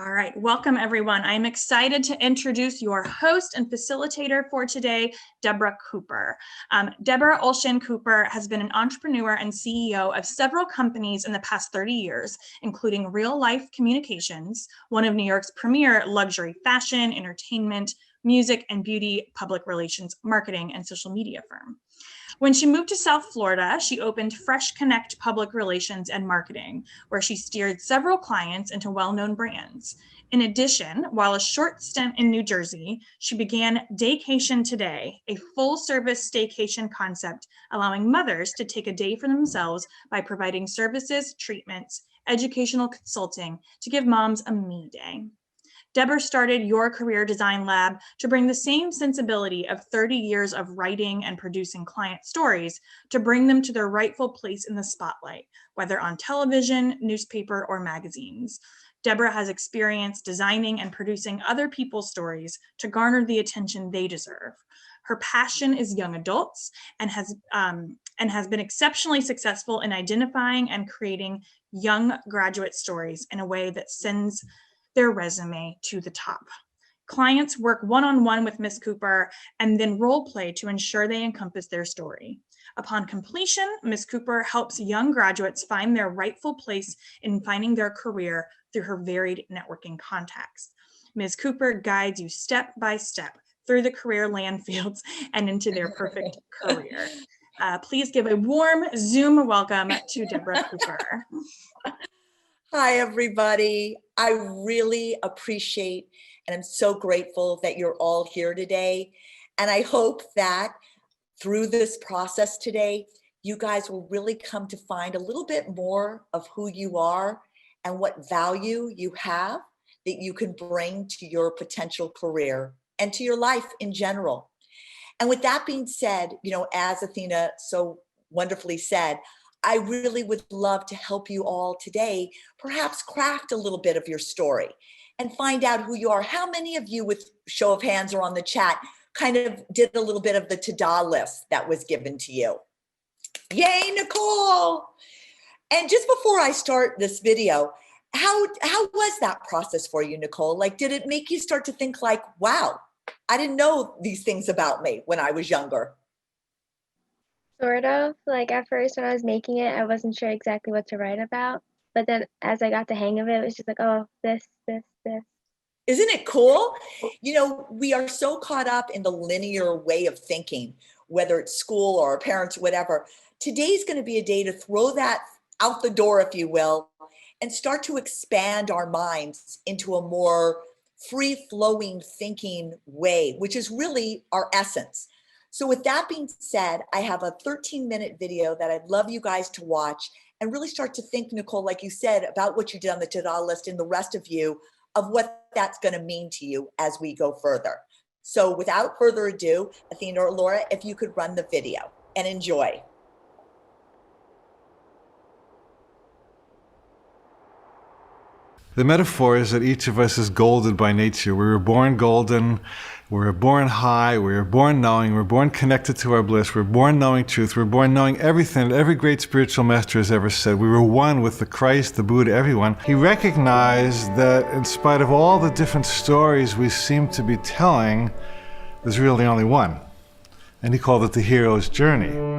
All right, welcome everyone. I'm excited to introduce your host and facilitator for today, Debra Cooper. Debra Olshan Cooper has been an entrepreneur and CEO of several companies in the past 30 years, including Real Life Communications, one of New York's premier luxury fashion, entertainment, music, and beauty, public relations, marketing, and social media firm. When she moved to South Florida, she opened Fresh Connect Public Relations and Marketing, where she steered several clients into well-known brands. In addition, while a short stint in New Jersey, she began Daycation Today, a full-service staycation concept allowing mothers to take a day for themselves by providing services, treatments, educational consulting to give moms a me day. Debra started YourCareerDesignLab to bring the same sensibility of 30 years of writing and producing client stories to bring them to their rightful place in the spotlight, whether on television, newspaper, or magazines. Debra has experience designing and producing other people's stories to garner the attention they deserve. Her passion is young adults and has been exceptionally successful in identifying and creating young graduate stories in a way that sends their resume to the top. Clients work one-on-one with Ms. Cooper and then role play to ensure they encompass their story. Upon completion, Ms. Cooper helps young graduates find their rightful place in finding their career through her varied networking contacts. Ms. Cooper guides you step by step through the career landfields and into their perfect career. Please give a warm Zoom welcome to Debra Cooper. Hi, everybody. I really appreciate and I'm so grateful that you're all here today. And I hope that through this process today, you guys will really come to find a little bit more of who you are and what value you have that you can bring to your potential career and to your life in general. And with that being said, as Athena so wonderfully said, I really would love to help you all today, perhaps craft a little bit of your story and find out who you are. How many of you, with show of hands or on the chat, kind of did a little bit of the to-do list that was given to you? Yay, Nicole! And just before I start this video, how was that process for you, Nicole? Like, did it make you start to think like, wow, I didn't know these things about me when I was younger? Sort of. Like at first when I was making it, I wasn't sure exactly what to write about. But then as I got the hang of it, it was just like, oh, this. Isn't it cool? We are so caught up in the linear way of thinking, whether it's school or our parents, whatever. Today's going to be a day to throw that out the door, if you will, and start to expand our minds into a more free-flowing thinking way, which is really our essence. So with that being said, I have a 13-minute video that I'd love you guys to watch and really start to think, Nicole, like you said, about what you did on the to-do list and the rest of you of what that's going to mean to you as we go further. So without further ado, Athena or Laura, if you could run the video and enjoy. The metaphor is that each of us is golden by nature. We were born golden, we were born high, we were born knowing, we were born connected to our bliss, we were born knowing truth, we were born knowing everything that every great spiritual master has ever said. We were one with the Christ, the Buddha, everyone. He recognized that in spite of all the different stories we seem to be telling, there's really only one. And he called it the hero's journey.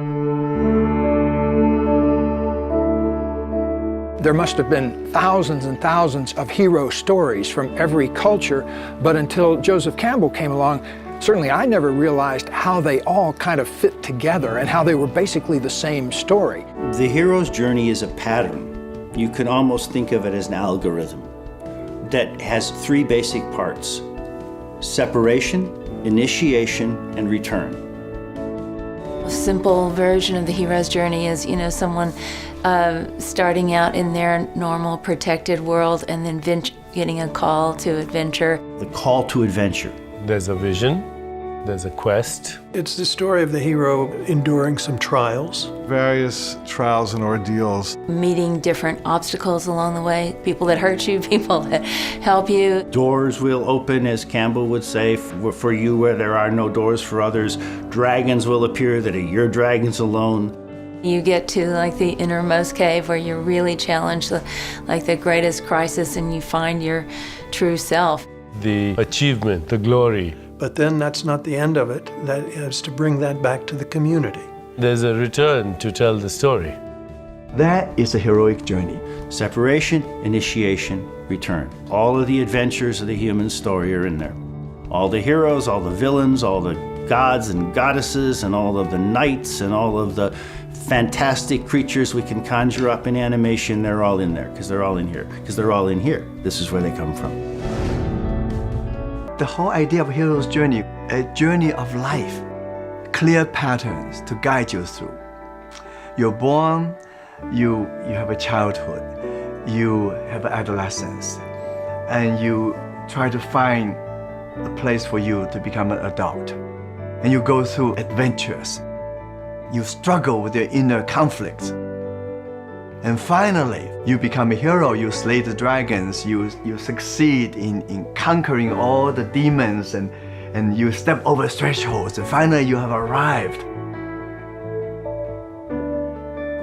There must have been thousands and thousands of hero stories from every culture, but until Joseph Campbell came along, certainly I never realized how they all kind of fit together and how they were basically the same story. The hero's journey is a pattern. You can almost think of it as an algorithm that has three basic parts: separation, initiation, and return. A simple version of the hero's journey is, someone starting out in their normal protected world and then getting a call to adventure. The call to adventure. There's a vision, there's a quest. It's the story of the hero enduring some trials. Various trials and ordeals. Meeting different obstacles along the way, people that hurt you, people that help you. Doors will open, as Campbell would say, for you where there are no doors for others. Dragons will appear that are your dragons alone. You get to like the innermost cave where you're really challenged, like the greatest crisis, and you find your true true self. The achievement, the glory. But then that's not the end of it. That is to bring that back to the community. There's a return to tell the story. That is a heroic journey. Separation, initiation, return. All of the adventures of the human story are in there. All the heroes, all the villains, all the gods and goddesses, and all of the knights, and all of the fantastic creatures we can conjure up in animation, they're all in there, because they're all in here. Because they're all in here. This is where they come from. The whole idea of hero's journey, a journey of life, clear patterns to guide you through. You're born, you have a childhood, you have adolescence, and you try to find a place for you to become an adult. And you go through adventures. You struggle with your inner conflicts. And finally, you become a hero, you slay the dragons, you succeed in conquering all the demons, and you step over thresholds, and finally you have arrived.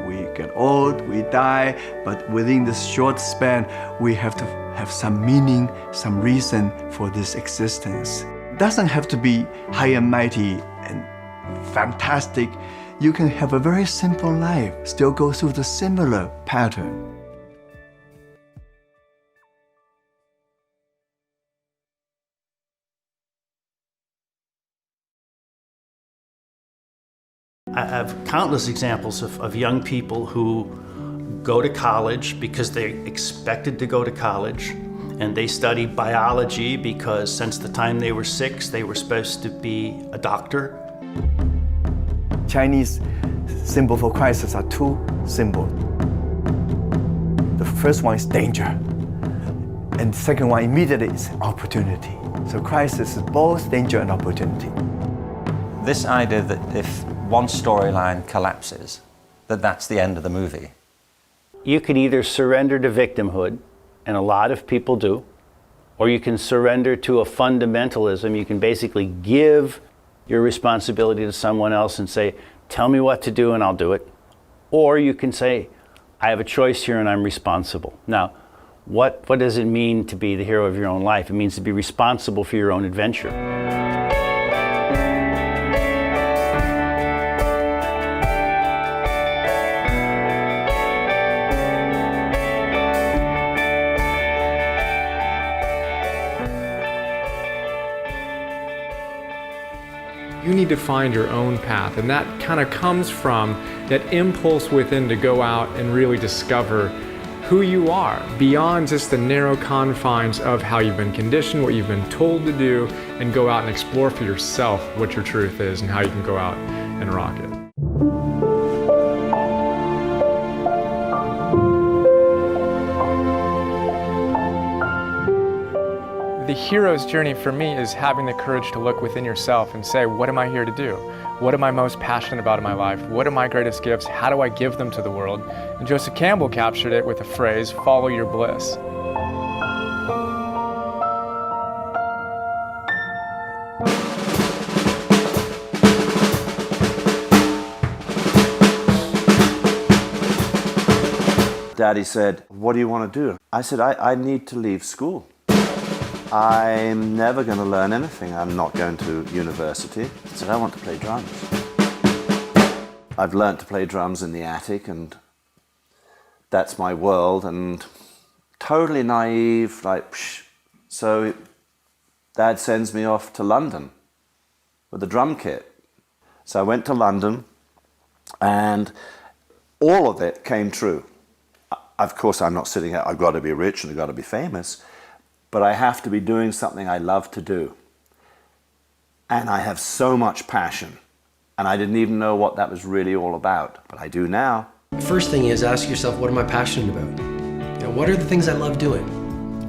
We get old, we die, but within this short span, we have to have some meaning, some reason for this existence. It doesn't have to be high and mighty and fantastic. You can have a very simple life, still go through the similar pattern. I have countless examples of young people who go to college because they expected to go to college, and they study biology because since the time they were 6, they were supposed to be a doctor. Chinese symbol for crisis are two symbols. The first one is danger, and the second one immediately is opportunity. So crisis is both danger and opportunity. This idea that if one storyline collapses, that's the end of the movie. You can either surrender to victimhood, and a lot of people do, or you can surrender to a fundamentalism. You can basically give your responsibility to someone else and say, tell me what to do and I'll do it. Or you can say, I have a choice here and I'm responsible. Now, what does it mean to be the hero of your own life? It means to be responsible for your own adventure. You need to find your own path, and that kind of comes from that impulse within to go out and really discover who you are beyond just the narrow confines of how you've been conditioned, what you've been told to do, and go out and explore for yourself what your truth is and how you can go out and rock it. The hero's journey for me is having the courage to look within yourself and say, what am I here to do? What am I most passionate about in my life? What are my greatest gifts? How do I give them to the world? And Joseph Campbell captured it with the phrase, follow your bliss. Daddy said, what do you want to do? I said, I need to leave school. I'm never going to learn anything. I'm not going to university. I said, I want to play drums. I've learned to play drums in the attic, and that's my world, and totally naive, like, psh. So Dad sends me off to London with a drum kit. So I went to London, and all of it came true. Of course, I'm not sitting here, I've got to be rich and I've got to be famous. But I have to be doing something I love to do. And I have so much passion. And I didn't even know what that was really all about, but I do now. The first thing is ask yourself, what am I passionate about? What are the things I love doing?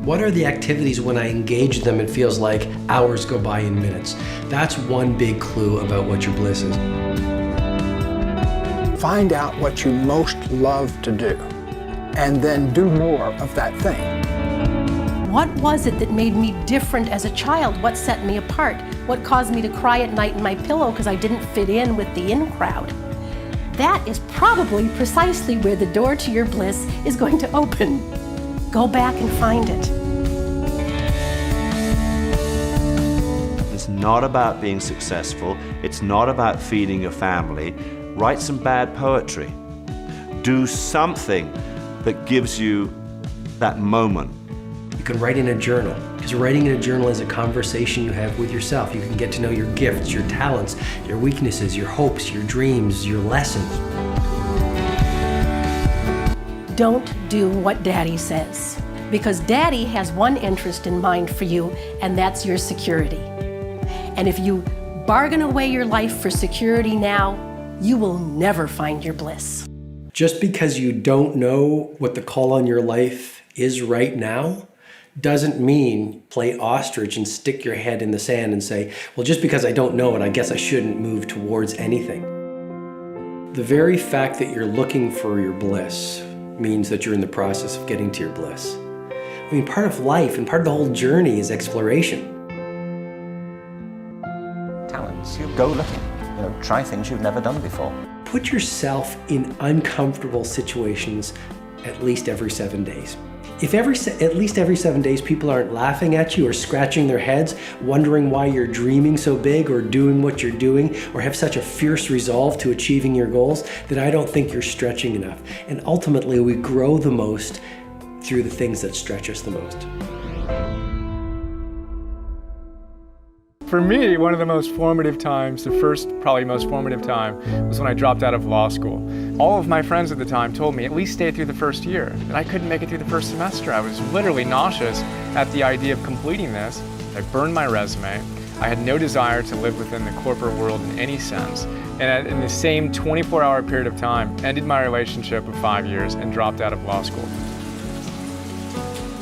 What are the activities when I engage them, it feels like hours go by in minutes? That's one big clue about what your bliss is. Find out what you most love to do, and then do more of that thing. What was it that made me different as a child? What set me apart? What caused me to cry at night in my pillow because I didn't fit in with the in crowd? That is probably precisely where the door to your bliss is going to open. Go back and find it. not about being successful. It's not about feeding your family. Write some bad poetry. Do something that gives you that moment. You can write in a journal, because writing in a journal is a conversation you have with yourself. You can get to know your gifts, your talents, your weaknesses, your hopes, your dreams, your lessons. Don't do what Daddy says, because Daddy has one interest in mind for you, and that's your security. And if you bargain away your life for security now, you will never find your bliss. Just because you don't know what the call on your life is right now doesn't mean play ostrich and stick your head in the sand and say, well, just because I don't know it, I guess I shouldn't move towards anything. The very fact that you're looking for your bliss means that you're in the process of getting to your bliss. I mean, part of life and part of the whole journey is exploration. Talents, you go looking, try things you've never done before. Put yourself in uncomfortable situations at least every 7 days. If at least every 7 days people aren't laughing at you or scratching their heads, wondering why you're dreaming so big or doing what you're doing or have such a fierce resolve to achieving your goals, then I don't think you're stretching enough. And ultimately, we grow the most through the things that stretch us the most. For me, one of the most formative times, the first probably most formative time, was when I dropped out of law school. All of my friends at the time told me at least stay through the first year, and I couldn't make it through the first semester. I was literally nauseous at the idea of completing this. I burned my resume. I had no desire to live within the corporate world in any sense. And in the same 24-hour period of time, ended my relationship of 5 years and dropped out of law school.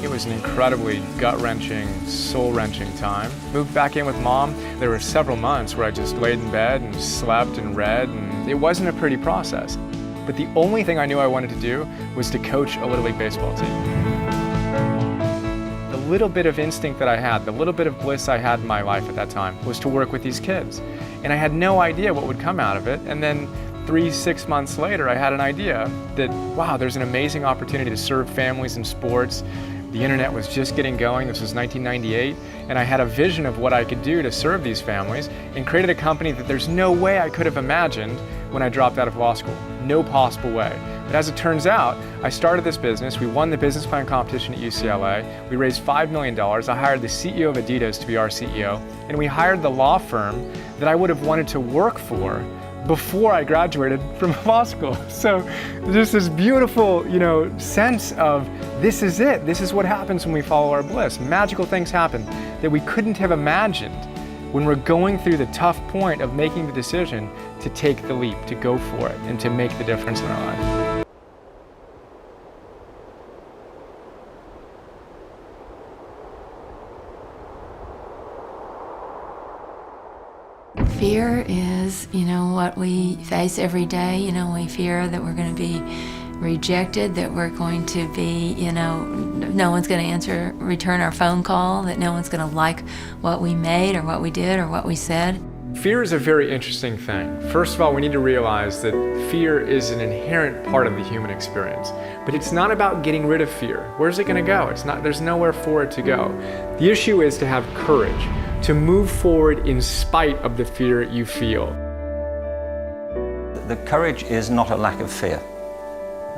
It was an incredibly gut-wrenching, soul-wrenching time. Moved back in with Mom. There were several months where I just laid in bed and slept and read, and it wasn't a pretty process. But the only thing I knew I wanted to do was to coach a Little League baseball team. The little bit of instinct that I had, the little bit of bliss I had in my life at that time was to work with these kids. And I had no idea what would come out of it. And then 3-6 months later, I had an idea that, wow, there's an amazing opportunity to serve families in sports. The internet was just getting going. This was 1998, and I had a vision of what I could do to serve these families and created a company that there's no way I could have imagined when I dropped out of law school. No possible way. But as it turns out, I started this business. We won the business plan competition at UCLA. We raised $5 million. I hired the CEO of Adidas to be our CEO, and we hired the law firm that I would have wanted to work for before I graduated from law school. So just this beautiful, sense of this is it. This is what happens when we follow our bliss. Magical things happen that we couldn't have imagined when we're going through the tough point of making the decision to take the leap, to go for it, and to make the difference in our life. Fear is, what we face every day. We fear that we're going to be rejected, that we're going to be, no one's going to return our phone call, that no one's going to like what we made or what we did or what we said. Fear is a very interesting thing. First of all, we need to realize that fear is an inherent part of the human experience. But it's not about getting rid of fear. Where's it going to go? There's nowhere for it to go. The issue is to have courage, to move forward in spite of the fear you feel. The courage is not a lack of fear.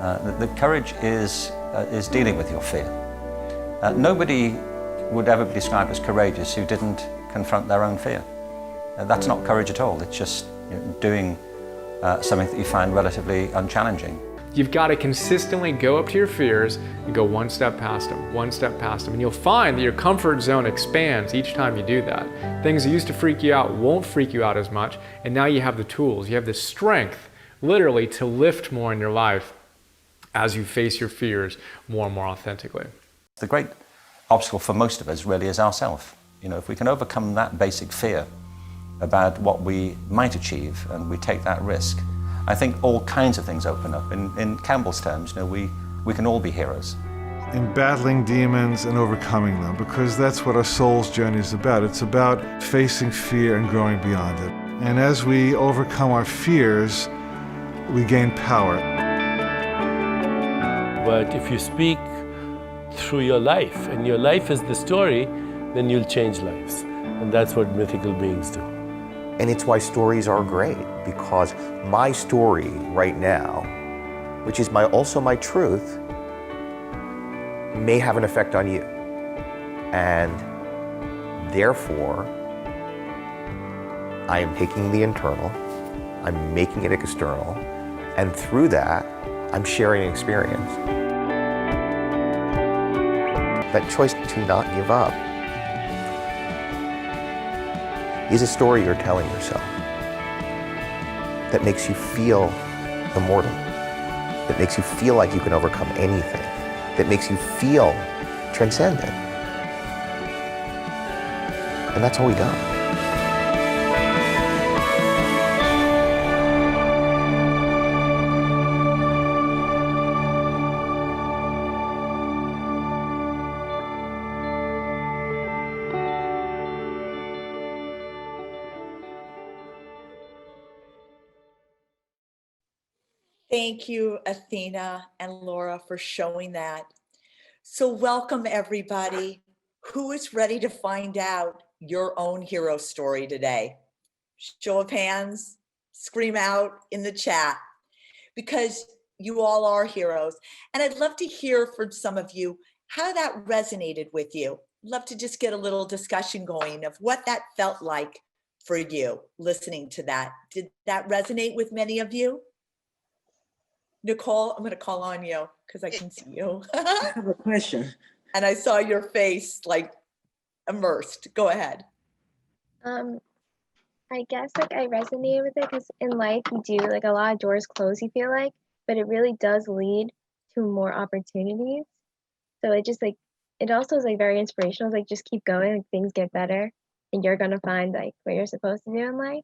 The courage is dealing with your fear. Nobody would ever be described as courageous who didn't confront their own fear. That's not courage at all. It's just doing something that you find relatively unchallenging. You've got to consistently go up to your fears and go one step past them, one step past them. And you'll find that your comfort zone expands each time you do that. Things that used to freak you out won't freak you out as much. And now you have the tools, you have the strength, literally, to lift more in your life as you face your fears more and more authentically. The great obstacle for most of us really is ourself. If we can overcome that basic fear about what we might achieve and we take that risk, I think all kinds of things open up. In Campbell's terms, we can all be heroes. In battling demons and overcoming them, because that's what our soul's journey is about. It's about facing fear and growing beyond it. And as we overcome our fears, we gain power. But if you speak through your life, and your life is the story, then you'll change lives. And that's what mythical beings do. And it's why stories are great, because my story right now, which is also my truth, may have an effect on you. And therefore, I am taking the internal, I'm making it external, and through that, I'm sharing an experience. That choice to not give up is a story you're telling yourself that makes you feel immortal, that makes you feel like you can overcome anything, that makes you feel transcendent. And that's all we got. Thank you, Athena and Laura, for showing that. So welcome, everybody. Who is ready to find out your own hero story today? Show of hands, scream out in the chat, because you all are heroes. And I'd love to hear from some of you how that resonated with you. I'd love to just get a little discussion going of what that felt like for you listening to that. Did that resonate with many of you? Nicole, I'm going to call on you because I can see you. I have a question. And I saw your face like immersed. Go ahead. I guess like I resonate with it because in life you do like a lot of doors close, you feel like, but it really does lead to more opportunities. So it just like, it also is like very inspirational. It's like just keep going, like things get better and you're going to find like what you're supposed to do in life.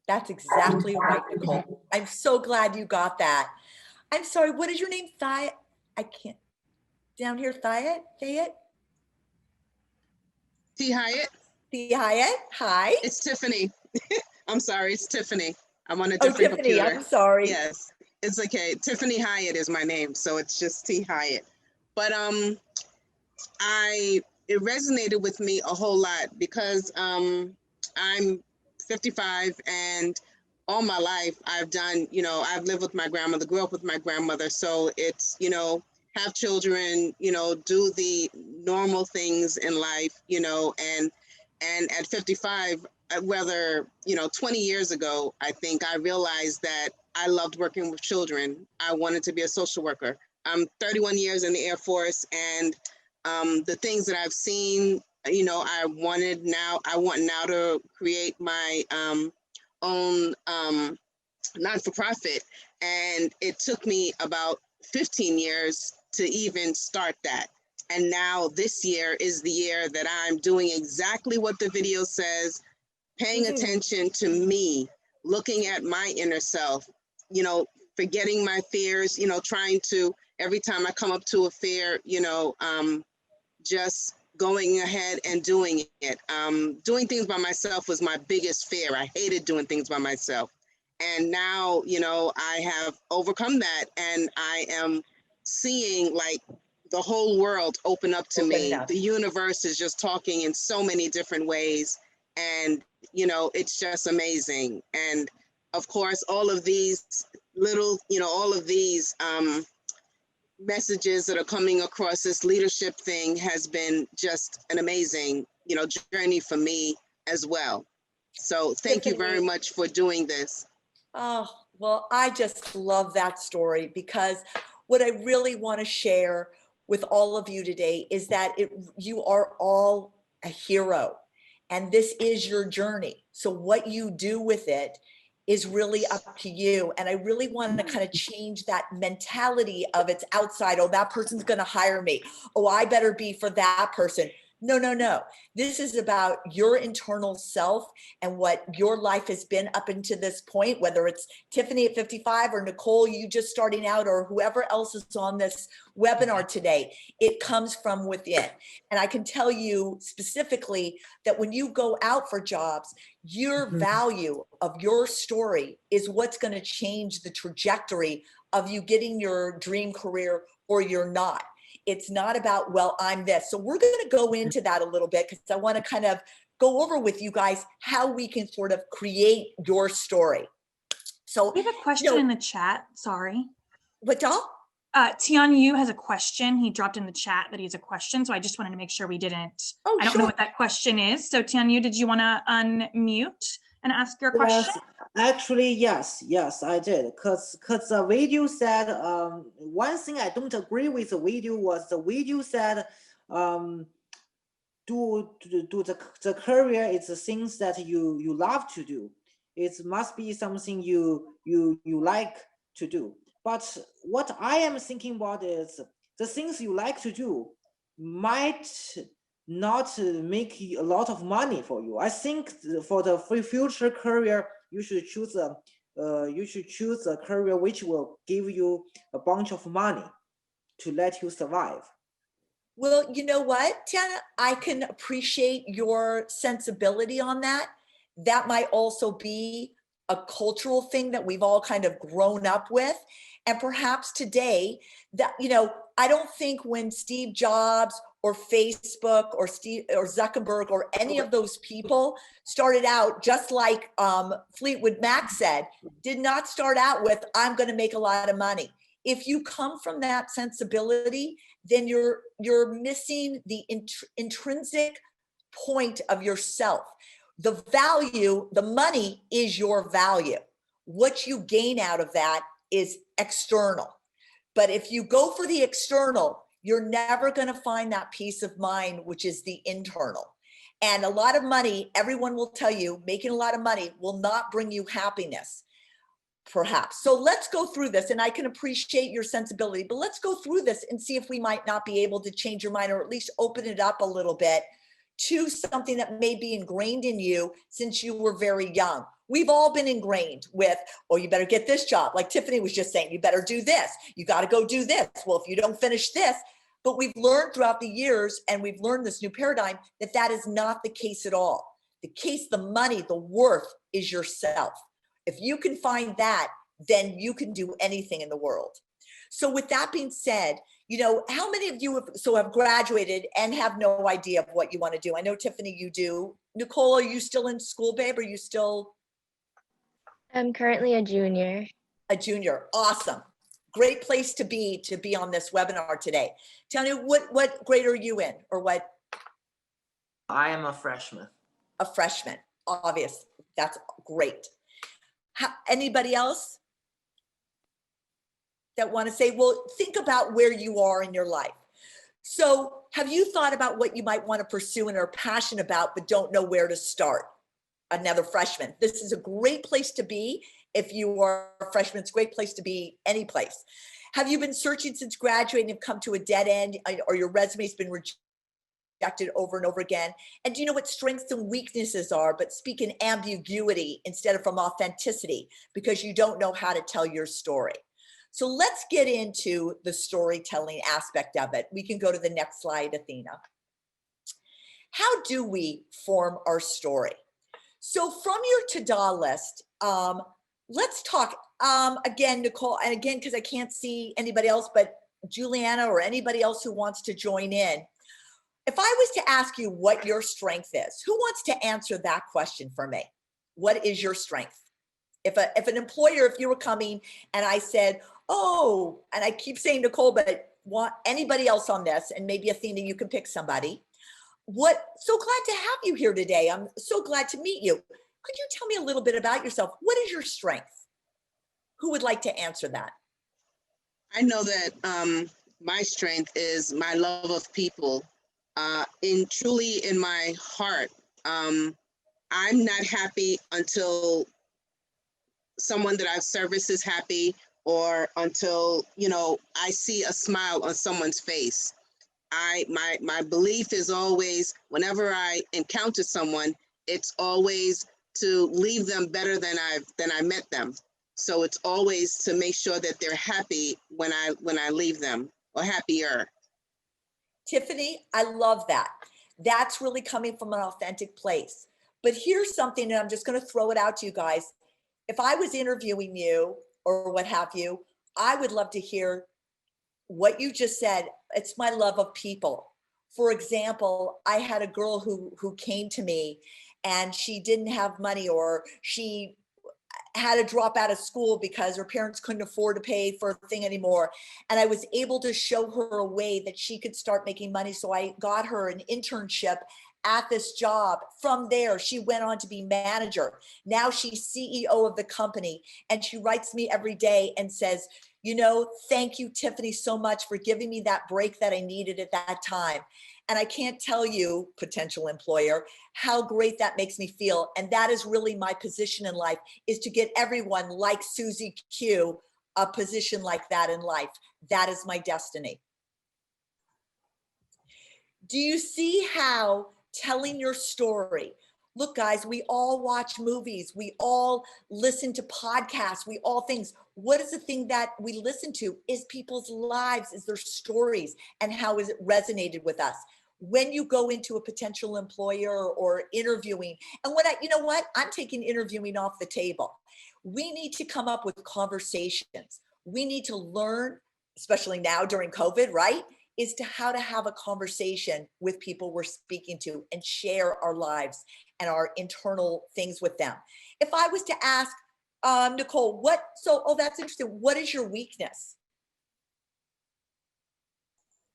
That's exactly right, Nicole. I'm so glad you got that. I'm sorry, what is your name? Thiet? I can't. Down here, Thiet? Thiet? T. Hyatt. T. Hyatt, hi. It's Tiffany. I'm sorry, it's Tiffany. I'm on a Oh, different Tiffany, computer. I'm sorry. Yes, it's okay. Tiffany Hyatt is my name, so it's just T. Hyatt. But it resonated with me a whole lot because I'm 55 and all my life I've done, I've lived with my grandmother, grew up with my grandmother. So it's, have children, do the normal things in life, and at 55, whether, 20 years ago, I think I realized that I loved working with children. I wanted to be a social worker. I'm 31 years in the Air Force, and the things that I've seen, I want now to create my own non-for-profit. And it took me about 15 years to even start that. And now this year is the year that I'm doing exactly what the video says, paying attention to me, looking at my inner self, forgetting my fears, trying to, every time I come up to a fear, just going ahead and doing it. Doing things by myself was my biggest fear. I hated doing things by myself. And now, I have overcome that, and I am seeing like the whole world open up to me. The universe is just talking in so many different ways. And, it's just amazing. And of course, all of these little, all of these messages that are coming across this leadership thing has been just an amazing, journey for me as well. So thank you very much for doing this. Oh, well, I just love that story, because what I really want to share with all of you today is that you are all a hero, and this is your journey. So what you do with it is really up to you. And I really want to kind of change that mentality of it's outside. Oh, that person's going to hire me. Oh, I better be for that person. No, no, no. This is about your internal self and what your life has been up until this point, whether it's Tiffany at 55 or Nicole, you just starting out, or whoever else is on this webinar today. It comes from within. And I can tell you specifically that when you go out for jobs, your value of your story is what's going to change the trajectory of you getting your dream career or you're not. It's not about, well, I'm this. So we're going to go into that a little bit because I want to kind of go over with you guys how we can sort of create your story. So we have a question in the chat. Sorry. What, doll? Tian Yu has a question. He dropped in the chat that he has a question. So I just wanted to make sure we didn't, I don't know what that question is. So Tian Yu, did you want to unmute and ask your question? Yes, actually, yes, I did. Because the video said, one thing I don't agree with the video was the video said, do the career is the things that you love to do. It must be something you like to do. But what I am thinking about is the things you like to do might not make a lot of money for you. I think for the future career, you should choose a career which will give you a bunch of money to let you survive. Well, you know what, Tiana, I can appreciate your sensibility on that. That might also be a cultural thing that we've all kind of grown up with. And perhaps today that, I don't think when Steve Jobs or Facebook or Zuckerberg or any of those people started out, just like Fleetwood Mac said, did not start out with, I'm going to make a lot of money. If you come from that sensibility, then you're missing the intrinsic point of yourself. The value, the money is your value. What you gain out of that is external. But if you go for the external, you're never going to find that peace of mind, which is the internal. And a lot of money, everyone will tell you, making a lot of money will not bring you happiness, perhaps. So let's go through this, and I can appreciate your sensibility, but let's go through this and see if we might not be able to change your mind, or at least open it up a little bit to something that may be ingrained in you since you were very young. We've all been ingrained with, oh, you better get this job. Like Tiffany was just saying, you better do this. You got to go do this. Well, if you don't finish this, but we've learned throughout the years, and we've learned this new paradigm, that that is not the case at all. The case, the money, the worth is yourself. If you can find that, then you can do anything in the world. So with that being said, how many of you have graduated and have no idea of what you want to do? I know, Tiffany, you do. Nicole, are you still in school, babe? Are you still? I'm currently a junior. A junior. Awesome. Great place to be on this webinar today. Tell me, what grade are you in, or what? I am a freshman. A freshman, obvious. That's great. Anybody else that want to say, well, think about where you are in your life. So have you thought about what you might want to pursue and are passionate about, but don't know where to start? Another freshman. This is a great place to be. If you are a freshman, it's a great place to be any place. Have you been searching since graduating and come to a dead end, or your resume's been rejected over and over again? And do you know what strengths and weaknesses are, but speak in ambiguity instead of from authenticity, because you don't know how to tell your story? So let's get into the storytelling aspect of it. We can go to the next slide, Athena. How do we form our story? So from your to-do list, let's talk again, Nicole, and again, because I can't see anybody else but Juliana or anybody else who wants to join in. If I was to ask you what your strength is, who wants to answer that question for me? What is your strength? If an employer, if you were coming and I said, oh, and I keep saying Nicole, but want anybody else on this, and maybe Athena, you can pick somebody. So glad to have you here today. I'm so glad to meet you. Could you tell me a little bit about yourself? What is your strength? Who would like to answer that? I know that my strength is my love of people. Truly in my heart, I'm not happy until someone that I've serviced is happy, or until, I see a smile on someone's face. My belief is always, whenever I encounter someone, it's always to leave them better than I met them. So it's always to make sure that they're happy when I leave them, or happier. Tiffany, I love that. That's really coming from an authentic place. But here's something, and I'm just going to throw it out to you guys. If I was interviewing you or what have you, I would love to hear what you just said, it's my love of people. For example, I had a girl who came to me and she didn't have money, or she had to drop out of school because her parents couldn't afford to pay for a thing anymore. And I was able to show her a way that she could start making money. So I got her an internship at this job. From there, she went on to be manager. Now she's CEO of the company, and she writes me every day and says, you know, thank you, Tiffany, so much for giving me that break that I needed at that time. And I can't tell you, potential employer, how great that makes me feel. And that is really my position in life, is to get everyone like Susie Q a position like that in life. That is my destiny. Do you see how telling your story? Look, guys, we all watch movies. We all listen to podcasts. We all things. What is the thing that we listen to? Is people's lives, is their stories, and how is it resonated with us? When you go into a potential employer or interviewing, and you know what? I'm taking interviewing off the table. We need to come up with conversations. We need to learn, especially now during COVID, right? Is to how to have a conversation with people we're speaking to and share our lives and our internal things with them. If I was to ask Nicole, that's interesting. What is your weakness?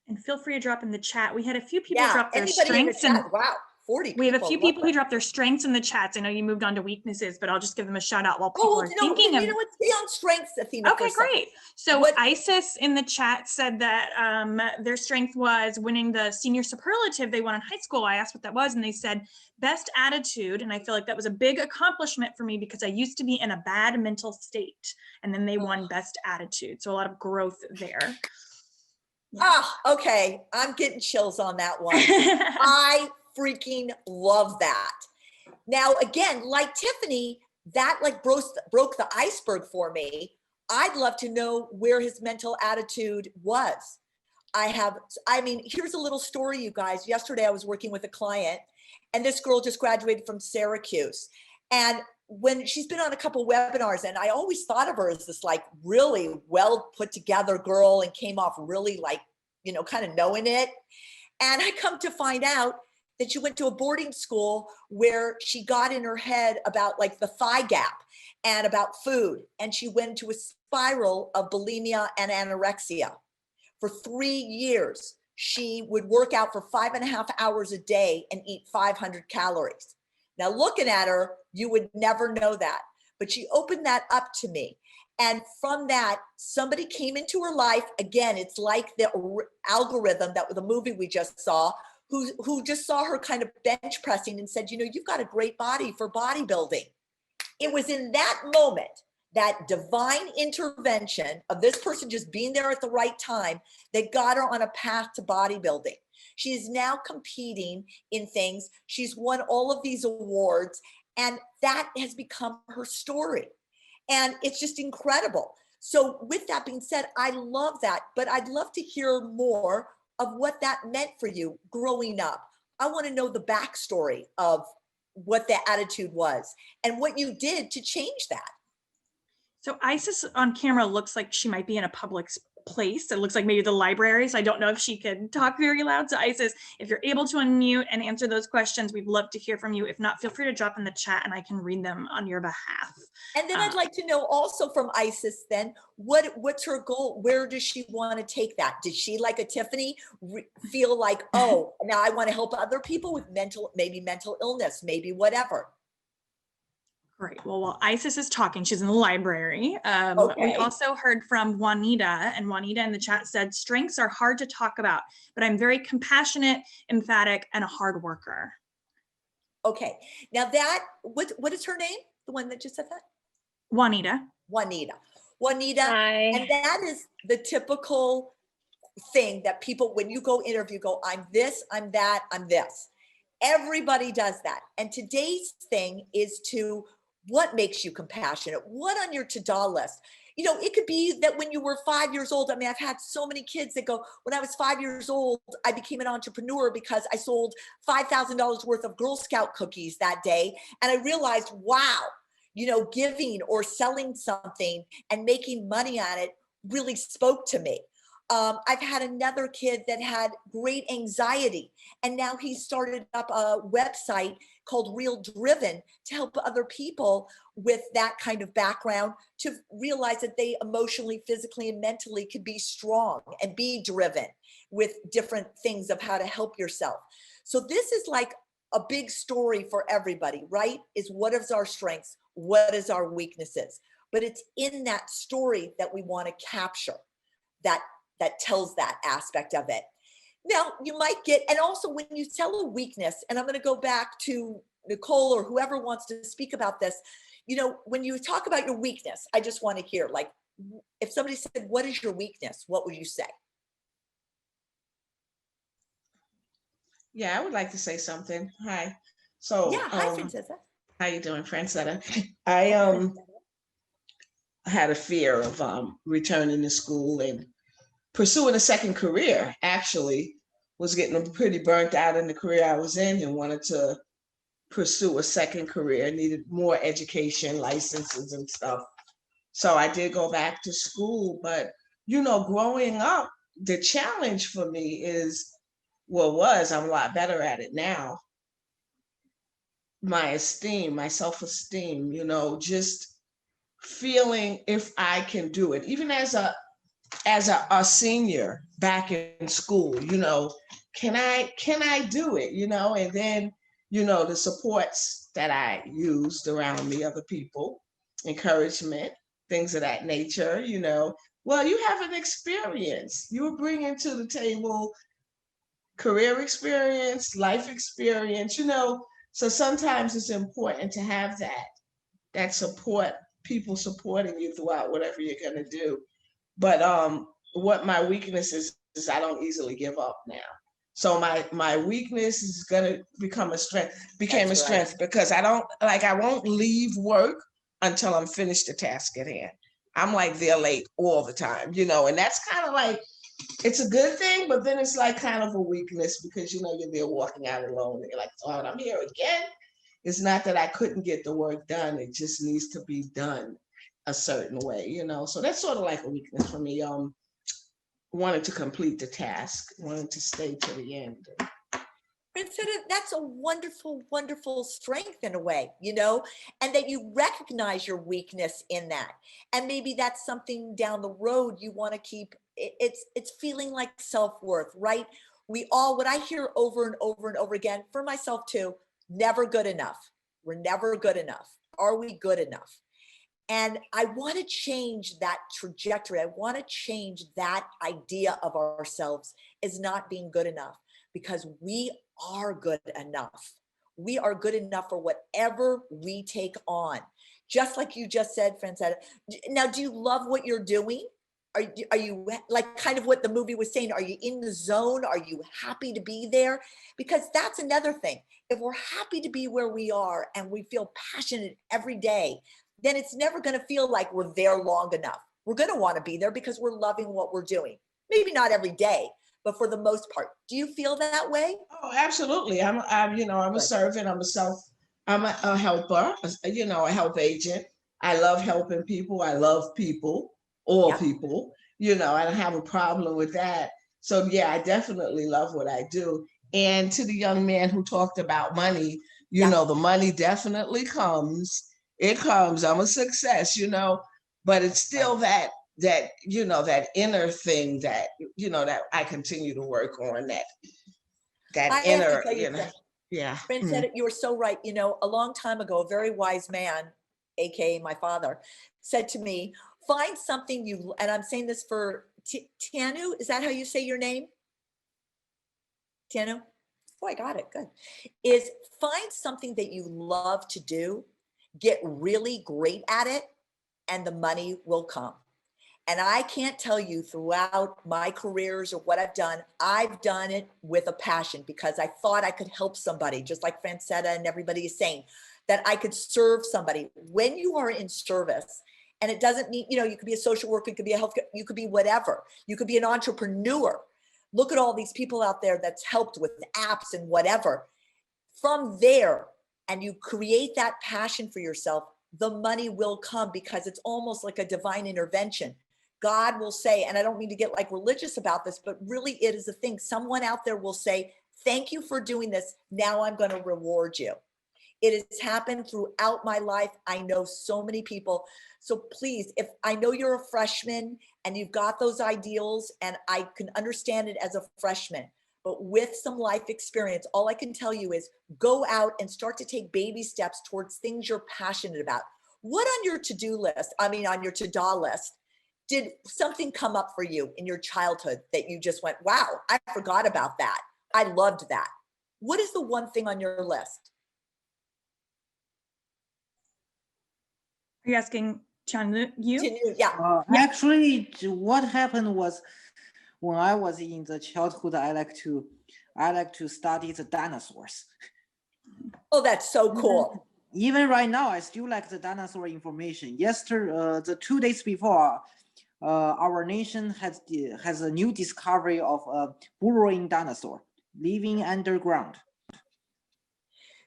And feel free to drop in the chat. We had a few people drop their strengths. In the chat. Wow. 40 we have a few people who dropped their strengths in the chats. I know you moved on to weaknesses, but I'll just give them a shout out while people are thinking of. You know what? Stay on strengths, Athena. Okay, great. So Isis in the chat said that their strength was winning the senior superlative they won in high school. I asked what that was, and they said best attitude. And I feel like that was a big accomplishment for me because I used to be in a bad mental state, and then they won best attitude. So a lot of growth there. Yeah. Okay. I'm getting chills on that one. I freaking love that. Now, again, like Tiffany, that like broke the iceberg for me. I'd love to know where his mental attitude was. Here's a little story, you guys. Yesterday, I was working with a client, and this girl just graduated from Syracuse. And when she's been on a couple webinars, and I always thought of her as this like really well put together girl, and came off really like, you know, kind of knowing it. And I come to find out that she went to a boarding school where she got in her head about like the thigh gap and about food. And she went into a spiral of bulimia and anorexia. For 3 years, she would work out for 5.5 hours a day and eat 500 calories. Now, looking at her, you would never know that, but she opened that up to me. And from that, somebody came into her life. Again, it's like the algorithm, that the movie we just saw, who just saw her kind of bench pressing and said, you know, you've got a great body for bodybuilding. It was in that moment, that divine intervention of this person just being there at the right time, that got her on a path to bodybuilding. She is now competing in things. She's won all of these awards, and that has become her story. And it's just incredible. So with that being said, I love that, but I'd love to hear more of what that meant for you growing up. I want to know the backstory of what the attitude was and what you did to change that. So Isis on camera looks like she might be in a public place. It looks like maybe the library. So I don't know if she could talk very loud. So Isis, if you're able to unmute and answer those questions, we'd love to hear from you. If not, feel free to drop in the chat and I can read them on your behalf. And then I'd like to know also from Isis then, what's her goal? Where does she want to take that? Did she, like a Tiffany, feel like, oh, now I want to help other people with maybe mental illness, maybe whatever? Great. Well, while Isis is talking, she's in the library. We also heard from Juanita, and Juanita in the chat said, strengths are hard to talk about, but I'm very compassionate, emphatic, and a hard worker. Okay. Now that, what is her name? The one that just said that? Juanita. Juanita. Juanita. Hi. And that is the typical thing that people, when you go interview, go, I'm this, I'm that, I'm this. Everybody does that. And today's thing is to, what makes you compassionate? What on your to-do list? You know, it could be that when you were 5 years old, I mean, I've had so many kids that go, when I was 5 years old, I became an entrepreneur because I sold $5,000 worth of Girl Scout cookies that day. And I realized, wow, you know, giving or selling something and making money on it really spoke to me. I've had another kid that had great anxiety, and now he started up a website called Real Driven to help other people with that kind of background to realize that they emotionally, physically, and mentally could be strong and be driven with different things of how to help yourself. So this is like a big story for everybody, right? Is what is our strengths? What is our weaknesses? But it's in that story that we want to capture that tells that aspect of it. Now you might get, and also when you tell a weakness, and I'm going to go back to Nicole or whoever wants to speak about this, you know, when you talk about your weakness, I just want to hear, like, if somebody said, what is your weakness? What would you say? Yeah, I would like to say something. Hi. So yeah, hi, Francesca. How you doing, Francesca? I had a fear of returning to school and pursuing a second career. Actually, was getting pretty burnt out in the career I was in and wanted to pursue a second career. Needed more education, licenses and stuff. So I did go back to school, but you know, growing up, the challenge for me is, I'm a lot better at it now. My esteem, my self-esteem, you know, just feeling if I can do it. Even as a senior back in school, you know, can I do it, you know? And then, you know, the supports that I used around me, other people, encouragement, things of that nature, you know. Well, you have an experience. You're bringing to the table career experience, life experience, you know. So sometimes it's important to have that support, people supporting you throughout whatever you're going to do. But what my weakness is I don't easily give up now. So my weakness is going to become a strength, because I won't leave work until I'm finished the task at hand. I'm like there late all the time, you know, and that's kind of like, it's a good thing, but then it's like kind of a weakness because, you know, you're there walking out alone and you're like, oh, I'm here again. It's not that I couldn't get the work done. It just needs to be done a certain way, you know? So that's sort of like a weakness for me. Wanted to complete the task, wanted to stay to the end. That's a wonderful, wonderful strength in a way, you know, and that you recognize your weakness in that. And maybe that's something down the road you want to keep. It's feeling like self-worth, right? What I hear over and over and over again, for myself too, never good enough. We're never good enough. Are we good enough? And I want to change that trajectory. I want to change that idea of ourselves as not being good enough, because we are good enough. We are good enough for whatever we take on. Just like you just said, Francesca. Now, do you love what you're doing? Are you like kind of what the movie was saying? Are you in the zone? Are you happy to be there? Because that's another thing. If we're happy to be where we are and we feel passionate every day, then it's never going to feel like we're there long enough. We're going to want to be there because we're loving what we're doing. Maybe not every day, but for the most part. Do you feel that way? Oh, absolutely. I'm a servant. I'm a helper, you know, a help agent. I love helping people. I love people, all people, you know, I don't have a problem with that. So yeah, I definitely love what I do. And to the young man who talked about money, you know, the money definitely comes. It comes. I'm a success, you know, but it's still that, you know, that inner thing that, you know, that I continue to work on, that inner, you know. Yeah. Francesca, you were so right. You know, a long time ago, a very wise man, AKA my father, said to me, find something you, and I'm saying this for Tianu, is that how you say your name? Tianu? Oh, I got it, good. Is find something that you love to do, get really great at it, and the money will come. And I can't tell you throughout my careers or what I've done it with a passion because I thought I could help somebody, just like Francesca and everybody is saying, that I could serve somebody. When you are in service, and it doesn't mean, you know, you could be a social worker, you could be a healthcare, you could be whatever. You could be an entrepreneur. Look at all these people out there that's helped with apps and whatever. From there, and you create that passion for yourself, the money will come because it's almost like a divine intervention. God will say, and I don't mean to get like religious about this, but really it is a thing. Someone out there will say, thank you for doing this. Now I'm going to reward you. It has happened throughout my life. I know so many people. So please, if I know you're a freshman and you've got those ideals, and I can understand it as a freshman, but with some life experience, all I can tell you is go out and start to take baby steps towards things you're passionate about. What on your to-do list, on your to-do list, did something come up for you in your childhood that you just went, wow, I forgot about that. I loved that. What is the one thing on your list? Are you asking Tianlu, you? Yeah. Actually, what happened was when I was in the childhood, I like to study the dinosaurs. Oh, that's so cool. Even right now, I still like the dinosaur information. The 2 days before, our nation has a new discovery of a burrowing dinosaur living underground.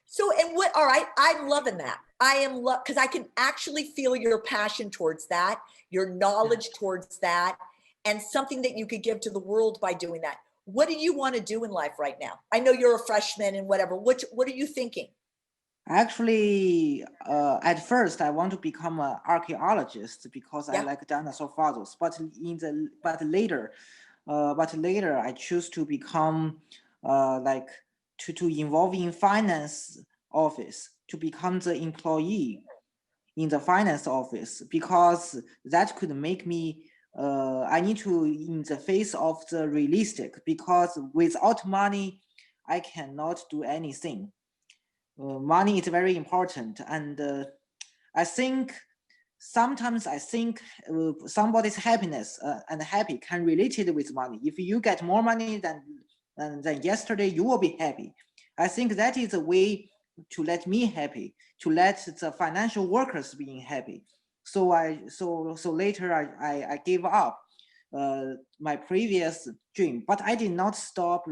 So, and what, all right, I'm loving that. I am because I can actually feel your passion towards that, your knowledge towards that, and something that you could give to the world by doing that. What do you want to do in life right now? I know you're a freshman and whatever. What are you thinking? Actually, at first, I want to become an archaeologist because I like dinosaur fossils. But later, I choose to become to involve in finance office, to become the employee in the finance office, because that could make me. I need to in the face of the realistic, because without money, I cannot do anything. Money is very important, and I think sometimes somebody's happiness and happy can relate it with money. If you get more money than yesterday, you will be happy. I think that is a way to let me happy, to let the financial workers being happy. So later I gave up my previous dream, but I did not stop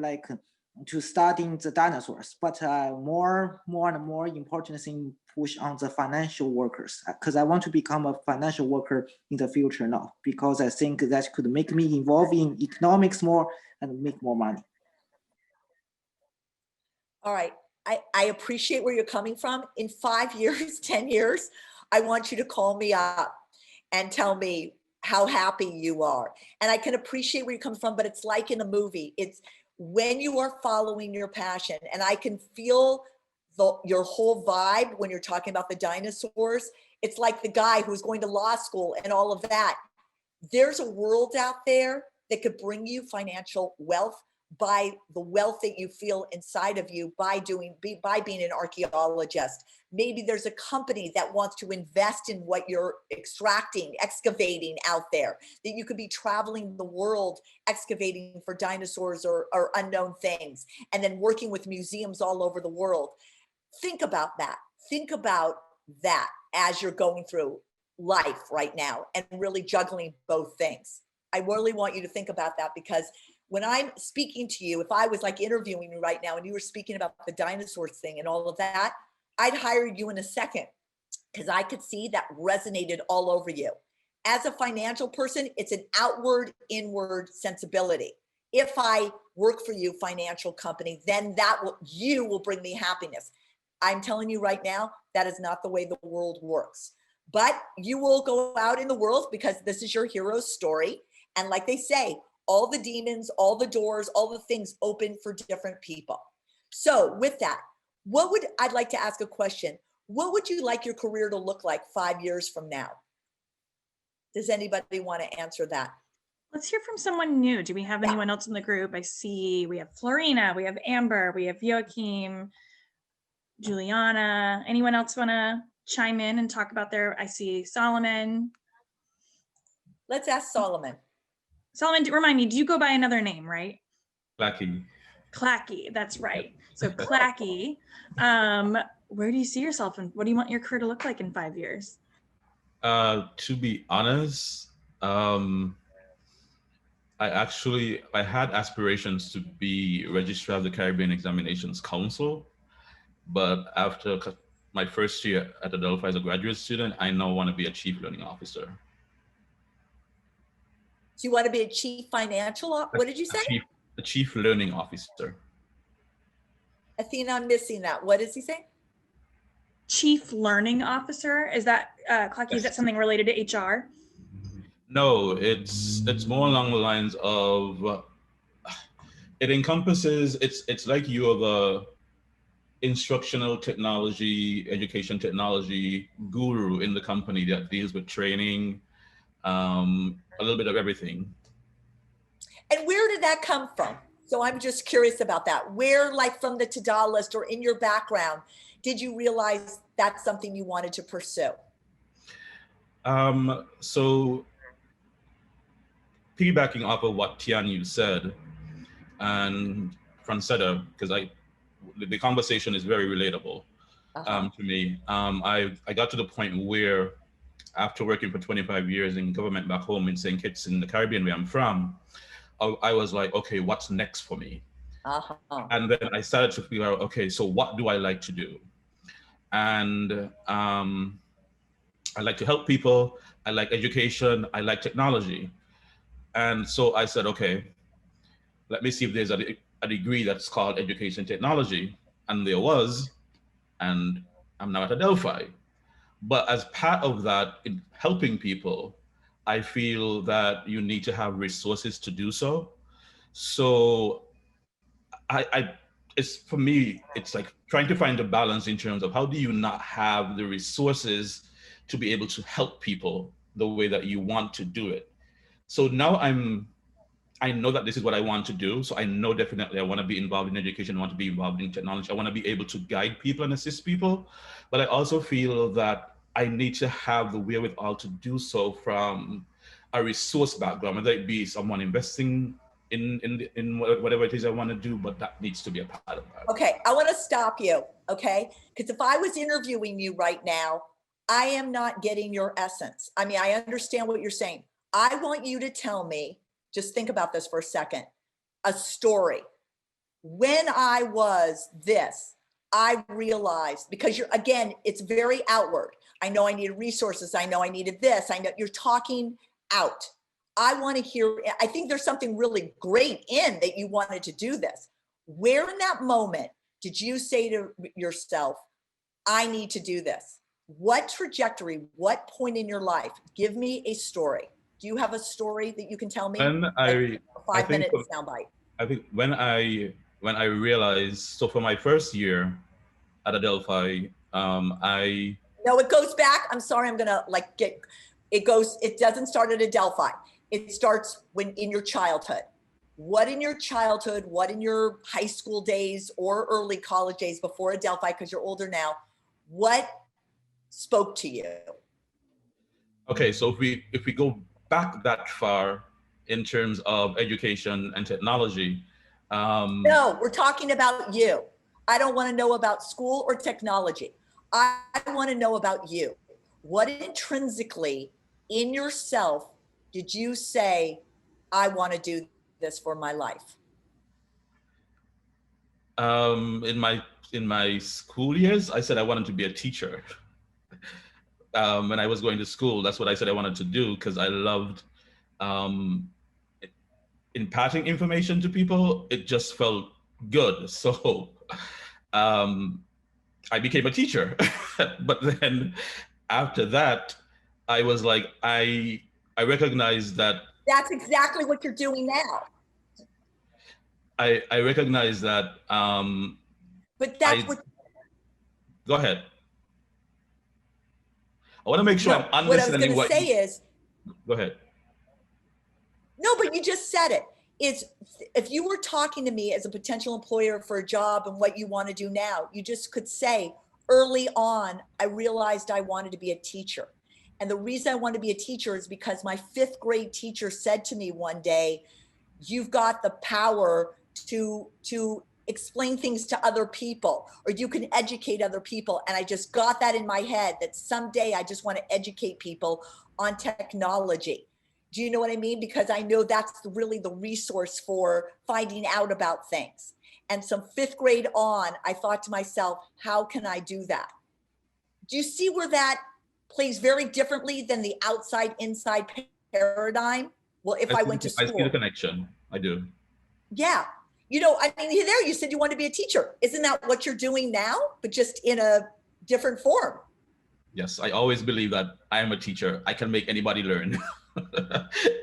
to studying the dinosaurs, but more and more important thing push on the financial workers, because I want to become a financial worker in the future now, because I think that could make me involved in economics more and make more money. All right, I appreciate where you're coming from. In 5 years, 10 years, I want you to call me up and tell me how happy you are. And I can appreciate where you come from, but it's like in a movie. It's when you are following your passion, and I can feel your whole vibe when you're talking about the dinosaurs. It's like the guy who's going to law school and all of that. There's a world out there that could bring you financial wealth by the wealth that you feel inside of you by being an archaeologist. Maybe there's a company that wants to invest in what you're excavating out there, that you could be traveling the world, excavating for dinosaurs or unknown things, and then working with museums all over the world. Think about that. Think about that as you're going through life right now and really juggling both things. I really want you to think about that, because when I'm speaking to you, if I was like interviewing you right now and you were speaking about the dinosaurs thing and all of that, I'd hire you in a second, because I could see that resonated all over you. As a financial person, it's an outward, inward sensibility. If I work for you, financial company, then you will bring me happiness. I'm telling you right now, that is not the way the world works. But you will go out in the world, because this is your hero's story. And like they say, all the demons, all the doors, all the things open for different people. So with that, I'd like to ask a question. What would you like your career to look like 5 years from now? Does anybody want to answer that? Let's hear from someone new. Do we have anyone else in the group? I see we have Florina, we have Amber, we have Joachim, Juliana. Anyone else want to chime in and talk about I see Solomon. Let's ask Solomon. Solomon, remind me, do you go by another name, right? Clacky. Clacky, that's right. So Clacky, where do you see yourself and what do you want your career to look like in 5 years? To be honest, I had aspirations to be Registrar of the Caribbean Examinations Council, but after my first year at Adelphi as a graduate student, I now want to be a Chief Learning Officer. So you want to be a chief financial, what did you say? The chief learning officer. Athena, I'm missing that. What is he saying? Chief learning officer. Is that, Clocky, is that something related to HR? No, it's more along the lines of, it encompasses, it's like you're the instructional technology, education technology guru in the company that deals with training, a little bit of everything. And where did that come from? So I'm just curious about that. Where, like from the to-do list or in your background, did you realize that's something you wanted to pursue? So piggybacking off of what Tianyu said and Francetta, because the conversation is very relatable to me. I got to the point where after working for 25 years in government back home in St. Kitts in the Caribbean where I'm from, I was like, okay, what's next for me? And then I started to figure out, okay, so what do I like to do? And I like to help people. I like education. I like technology. And so I said, okay, let me see if there's a degree that's called education technology. And there was, and I'm now at Adelphi. But as part of that, in helping people, I feel that you need to have resources to do so. So it's for me, it's like trying to find a balance in terms of how do you not have the resources to be able to help people the way that you want to do it. So now I know that this is what I want to do. So I know definitely I want to be involved in education, I want to be involved in technology. I want to be able to guide people and assist people. But I also feel that I need to have the wherewithal to do so from a resource background, whether it be someone investing in whatever it is I want to do, but that needs to be a part of that. Okay, I want to stop you, okay? Because if I was interviewing you right now, I am not getting your essence. I mean, I understand what you're saying. I want you to tell me, just think about this for a second, a story. When I was this, I realized, because you're, again, it's very outward. I know I needed resources. I know I needed this. I know you're talking out. I want to hear, I think there's something really great in that you wanted to do this. Where in that moment did you say to yourself, I need to do this? What trajectory, what point in your life? Give me a story. Do you have a story that you can tell me? When like a 5-minute soundbite. I think when I realized, so for my first year at Adelphi, No, it goes back. I'm sorry, I'm gonna it doesn't start at Adelphi. It starts when in your childhood. What in your childhood, what in your high school days or early college days before Adelphi, because you're older now, what spoke to you? Okay, so if we go back that far in terms of education and technology. No, we're talking about you. I don't want to know about school or technology. I want to know about you. What intrinsically in yourself did you say, I want to do this for my life? In my school years, I said I wanted to be a teacher. When I was going to school, that's what I said I wanted to do because I loved imparting information to people. It just felt good. So I became a teacher. But then after that, I was like, I recognized that. That's exactly what you're doing now. I recognize that. But that's what. Go ahead. I want to make sure I'm understanding what I was going to say is. Go ahead. No, but you just said it. It's if you were talking to me as a potential employer for a job and what you want to do now, you just could say early on, I realized I wanted to be a teacher. And the reason I wanted to be a teacher is because my 5th grade teacher said to me one day, you've got the power to explain things to other people, or you can educate other people. And I just got that in my head that someday I just want to educate people on technology. Do you know what I mean? Because I know that's really the resource for finding out about things. And from 5th grade on, I thought to myself, how can I do that? Do you see where that plays very differently than the outside inside paradigm? Well, if I went to I see the school, connection. I do. yeah. You know, I mean, there you said you wanted to be a teacher. Isn't that what you're doing now, but just in a different form? Yes, I always believe that I am a teacher. I can make anybody learn.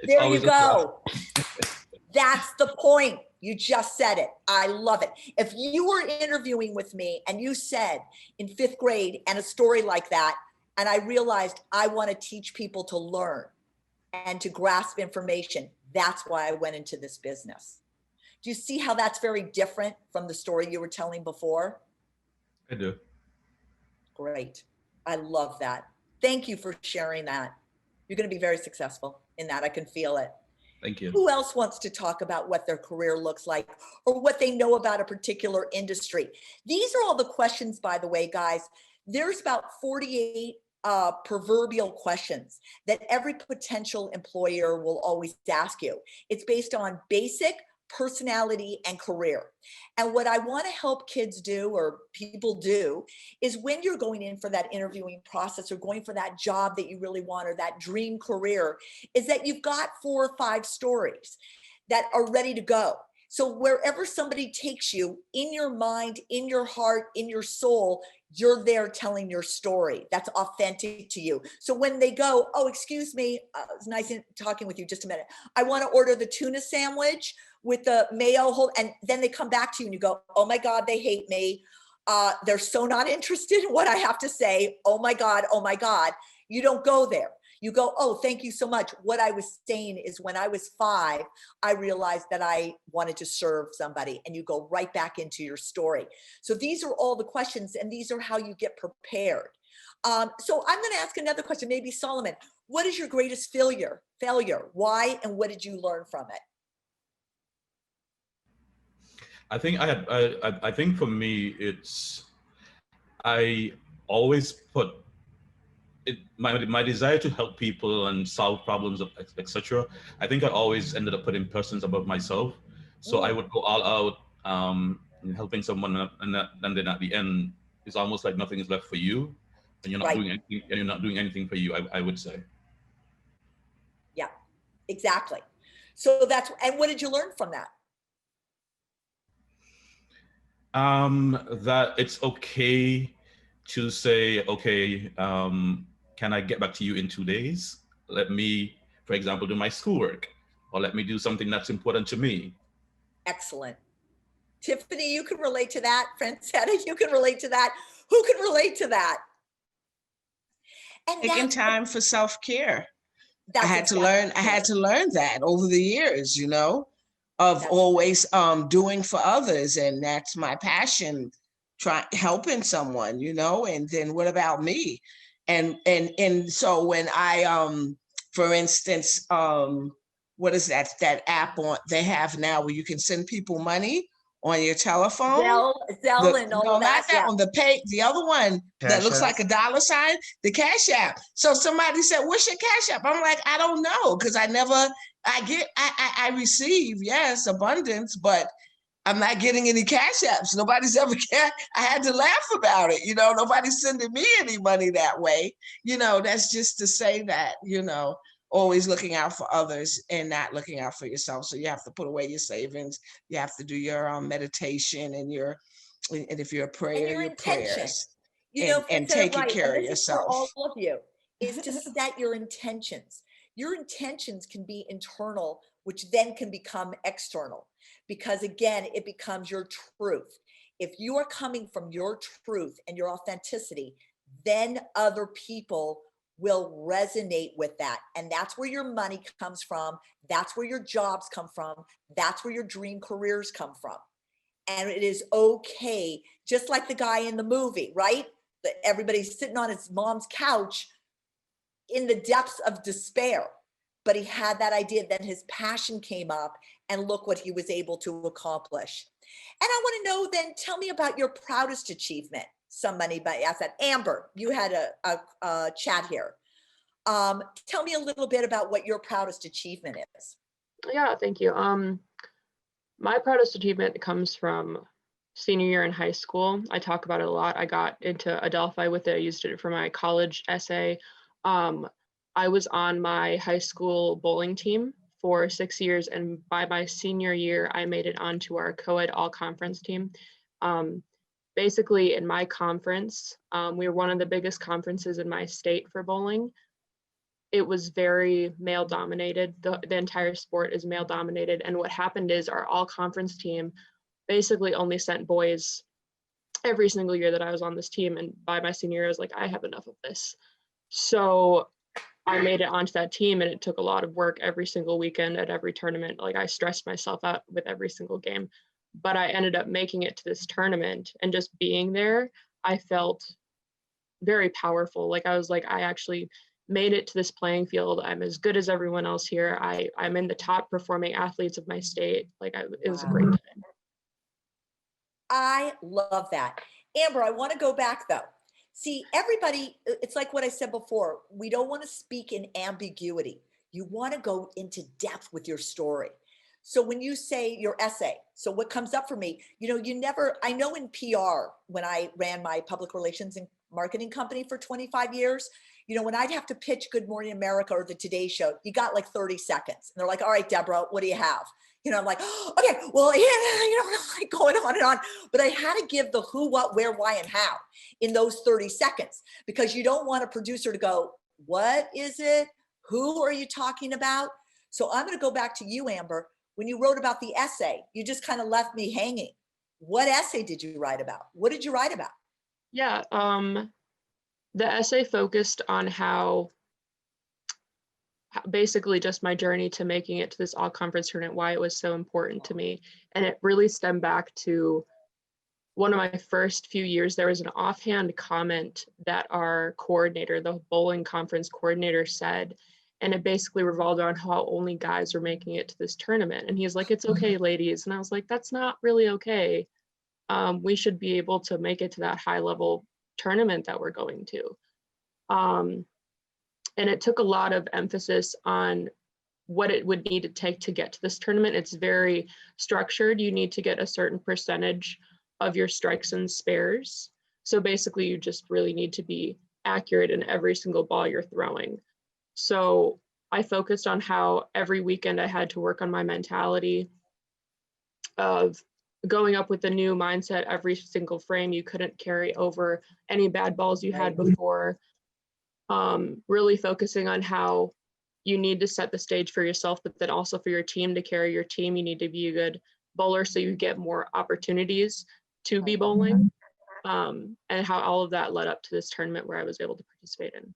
There you go. That's the point. You just said it. I love it. If you were interviewing with me and you said in 5th grade and a story like that, and I realized I want to teach people to learn and to grasp information, that's why I went into this business. Do you see how that's very different from the story you were telling before? I do. Great. I love that. Thank you for sharing that. You're going to be very successful in that. I can feel it. Thank you. Who else wants to talk about what their career looks like or what they know about a particular industry? These are all the questions, by the way, guys. There's about 48 proverbial questions that every potential employer will always ask you. It's based on basic personality and career. And what I want to help kids do, or people do, is when you're going in for that interviewing process or going for that job that you really want or that dream career, is that you've got 4 or 5 stories that are ready to go. So wherever somebody takes you, in your mind, in your heart, in your soul, you're there telling your story. That's authentic to you. So when they go, oh, excuse me, it's nice talking with you, just a minute. I want to order the tuna sandwich with the mayo, and then they come back to you and you go, oh my God, they hate me. They're so not interested in what I have to say. Oh my God, oh my God. You don't go there. You go, oh, thank you so much. What I was saying is when I was 5, I realized that I wanted to serve somebody, and you go right back into your story. So these are all the questions, and these are how you get prepared. So I'm going to ask another question, maybe Solomon. What is your greatest failure? Why, and what did you learn from it? I think I think for me, I always put my desire to help people and solve problems, etc. I think I always ended up putting persons above myself. So I would go all out in helping someone, and then at the end, it's almost like nothing is left for you, and you're not doing anything. And you're not doing anything for you. I would say. Yeah, exactly. So and what did you learn from that? That it's okay to say, okay, can I get back to you in 2 days? Let me, for example, do my schoolwork, or let me do something that's important to me. Excellent. Tiffany, you can relate to that. Francetta, you can relate to that. Who can relate to that? And taking time for self-care. I had to learn that over the years, you know, of always doing for others. And that's my passion, helping someone, you know, and then what about me? And so when I, for instance, what is that app they have now where you can send people money on your telephone? Zelle and all of that. Not that one, the other one that looks like a dollar sign, the Cash App. So somebody said, what's your Cash App? I'm like, I don't know, because I receive, yes, abundance, but I'm not getting any Cash Apps. Nobody's ever I had to laugh about it. You know, nobody's sending me any money that way. You know, that's just to say that, you know, always looking out for others and not looking out for yourself. So you have to put away your savings. You have to do your meditation and if you're a prayer, your prayers. You know, and taking care of yourself. For all of you is to set your intentions. Your intentions can be internal, which then can become external, because again, it becomes your truth. If you are coming from your truth and your authenticity, then other people will resonate with that. And that's where your money comes from. That's where your jobs come from. That's where your dream careers come from. And it is okay, just like the guy in the movie, right? Everybody's sitting on his mom's couch in the depths of despair, but he had that idea, then his passion came up, and look what he was able to accomplish. And I want to know then, tell me about your proudest achievement. Somebody asked that. Amber, you had a chat here. Tell me a little bit about what your proudest achievement is. Yeah, thank you. My proudest achievement comes from senior year in high school. I talk about it a lot. I got into Adelphi with it. I used it for my college essay. I was on my high school bowling team, for 6 years, and by my senior year, I made it onto our co-ed all-conference team. Basically, in my conference, we were one of the biggest conferences in my state for bowling. It was very male-dominated. The entire sport is male-dominated, and what happened is our all-conference team basically only sent boys every single year that I was on this team, and by my senior year, I was like, I have enough of this. So I made it onto that team, and it took a lot of work every single weekend at every tournament. Like, I stressed myself out with every single game, but I ended up making it to this tournament, and just being there, I felt very powerful. Like, I was like, I actually made it to this playing field. I'm as good as everyone else here. I'm in the top performing athletes of my state. Like, it was a great time. I love that. Amber, I want to go back though. See, everybody, it's like what I said before, we don't want to speak in ambiguity. You want to go into depth with your story. So when you say your essay, so what comes up for me, I know in PR, when I ran my public relations and marketing company for 25 years, when I'd have to pitch Good Morning America or the Today Show, you got like 30 seconds. And they're like, all right, Debra, what do you have? I'm like, oh, okay, well, like going on and on. But I had to give the who, what, where, why, and how in those 30 seconds, because you don't want a producer to go, what is it? Who are you talking about? So I'm going to go back to you, Amber. When you wrote about the essay, you just kind of left me hanging. What essay did you write about? What did you write about? Yeah, the essay focused on how basically just my journey to making it to this all-conference tournament, why it was so important to me. And it really stemmed back to one of my first few years. There was an offhand comment that our coordinator, the bowling conference coordinator, said, and it basically revolved around how only guys were making it to this tournament. And he's like, it's okay, ladies. And I was like, that's not really okay. We should be able to make it to that high level tournament that we're going to. And it took a lot of emphasis on what it would need to take to get to this tournament. It's very structured. You need to get a certain percentage of your strikes and spares. So basically, you just really need to be accurate in every single ball you're throwing. So I focused on how every weekend I had to work on my mentality of going up with a new mindset every single frame. You couldn't carry over any bad balls you had before. Really focusing on how you need to set the stage for yourself, but then also for your team to carry your team. You need to be a good bowler so you get more opportunities to be bowling, and how all of that led up to this tournament where I was able to participate in.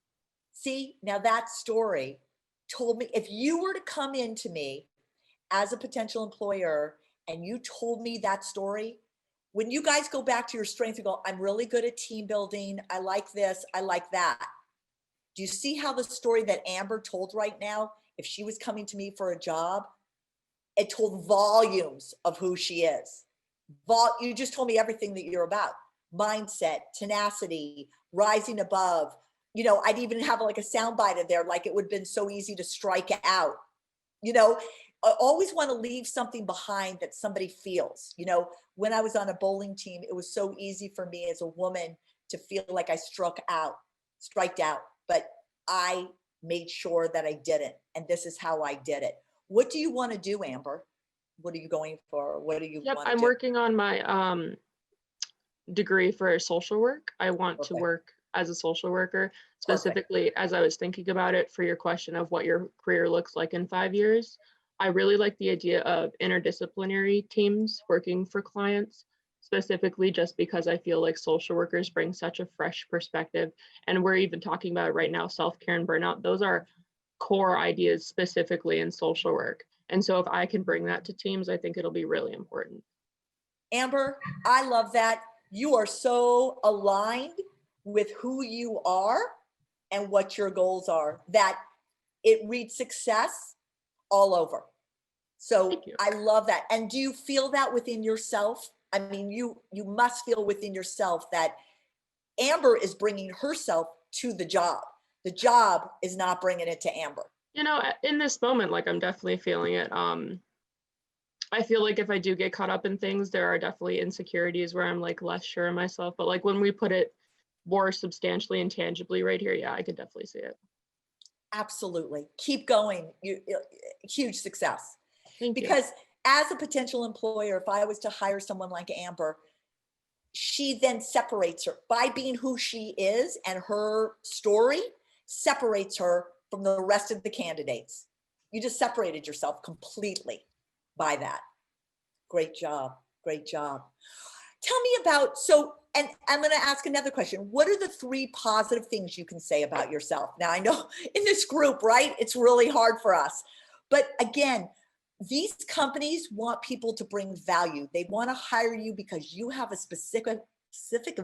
See, now that story told me, if you were to come into me as a potential employer and you told me that story, when you guys go back to your strength, you go, I'm really good at team building. I like this. I like that. Do you see how the story that Amber told right now, if she was coming to me for a job, it told volumes of who she is. You just told me everything that you're about. Mindset, tenacity, rising above. I'd even have like a soundbite in there, like it would have been so easy to strike out. I always want to leave something behind that somebody feels. When I was on a bowling team, it was so easy for me as a woman to feel like I striked out. But I made sure that I didn't. And this is how I did it. What do you want to do, Amber? What are you going for? What do you want to do? I'm working on my degree for social work. I want to work as a social worker, specifically as I was thinking about it for your question of what your career looks like in 5 years. I really like the idea of interdisciplinary teams working for clients, specifically just because I feel like social workers bring such a fresh perspective. And we're even talking about it right now, self-care and burnout. Those are core ideas specifically in social work. And so if I can bring that to teams, I think it'll be really important. Amber, I love that. You are so aligned with who you are and what your goals are, that it reads success all over. So I love that. And do you feel that within yourself? I mean, you must feel within yourself that Amber is bringing herself to the job. The job is not bringing it to Amber. In this moment, like, I'm definitely feeling it. I feel like if I do get caught up in things, there are definitely insecurities where I'm like less sure of myself. But like when we put it more substantially and tangibly right here, yeah, I could definitely see it. Absolutely. Keep going. Huge success. Thank you. Because as a potential employer, if I was to hire someone like Amber, she then separates her by being who she is, and her story separates her from the rest of the candidates. You just separated yourself completely by that. Great job. Great job. Tell me about, and I'm going to ask another question. What are the 3 positive things you can say about yourself? Now, I know in this group, right, it's really hard for us. But again, these companies want people to bring value. They want to hire you because you have a specific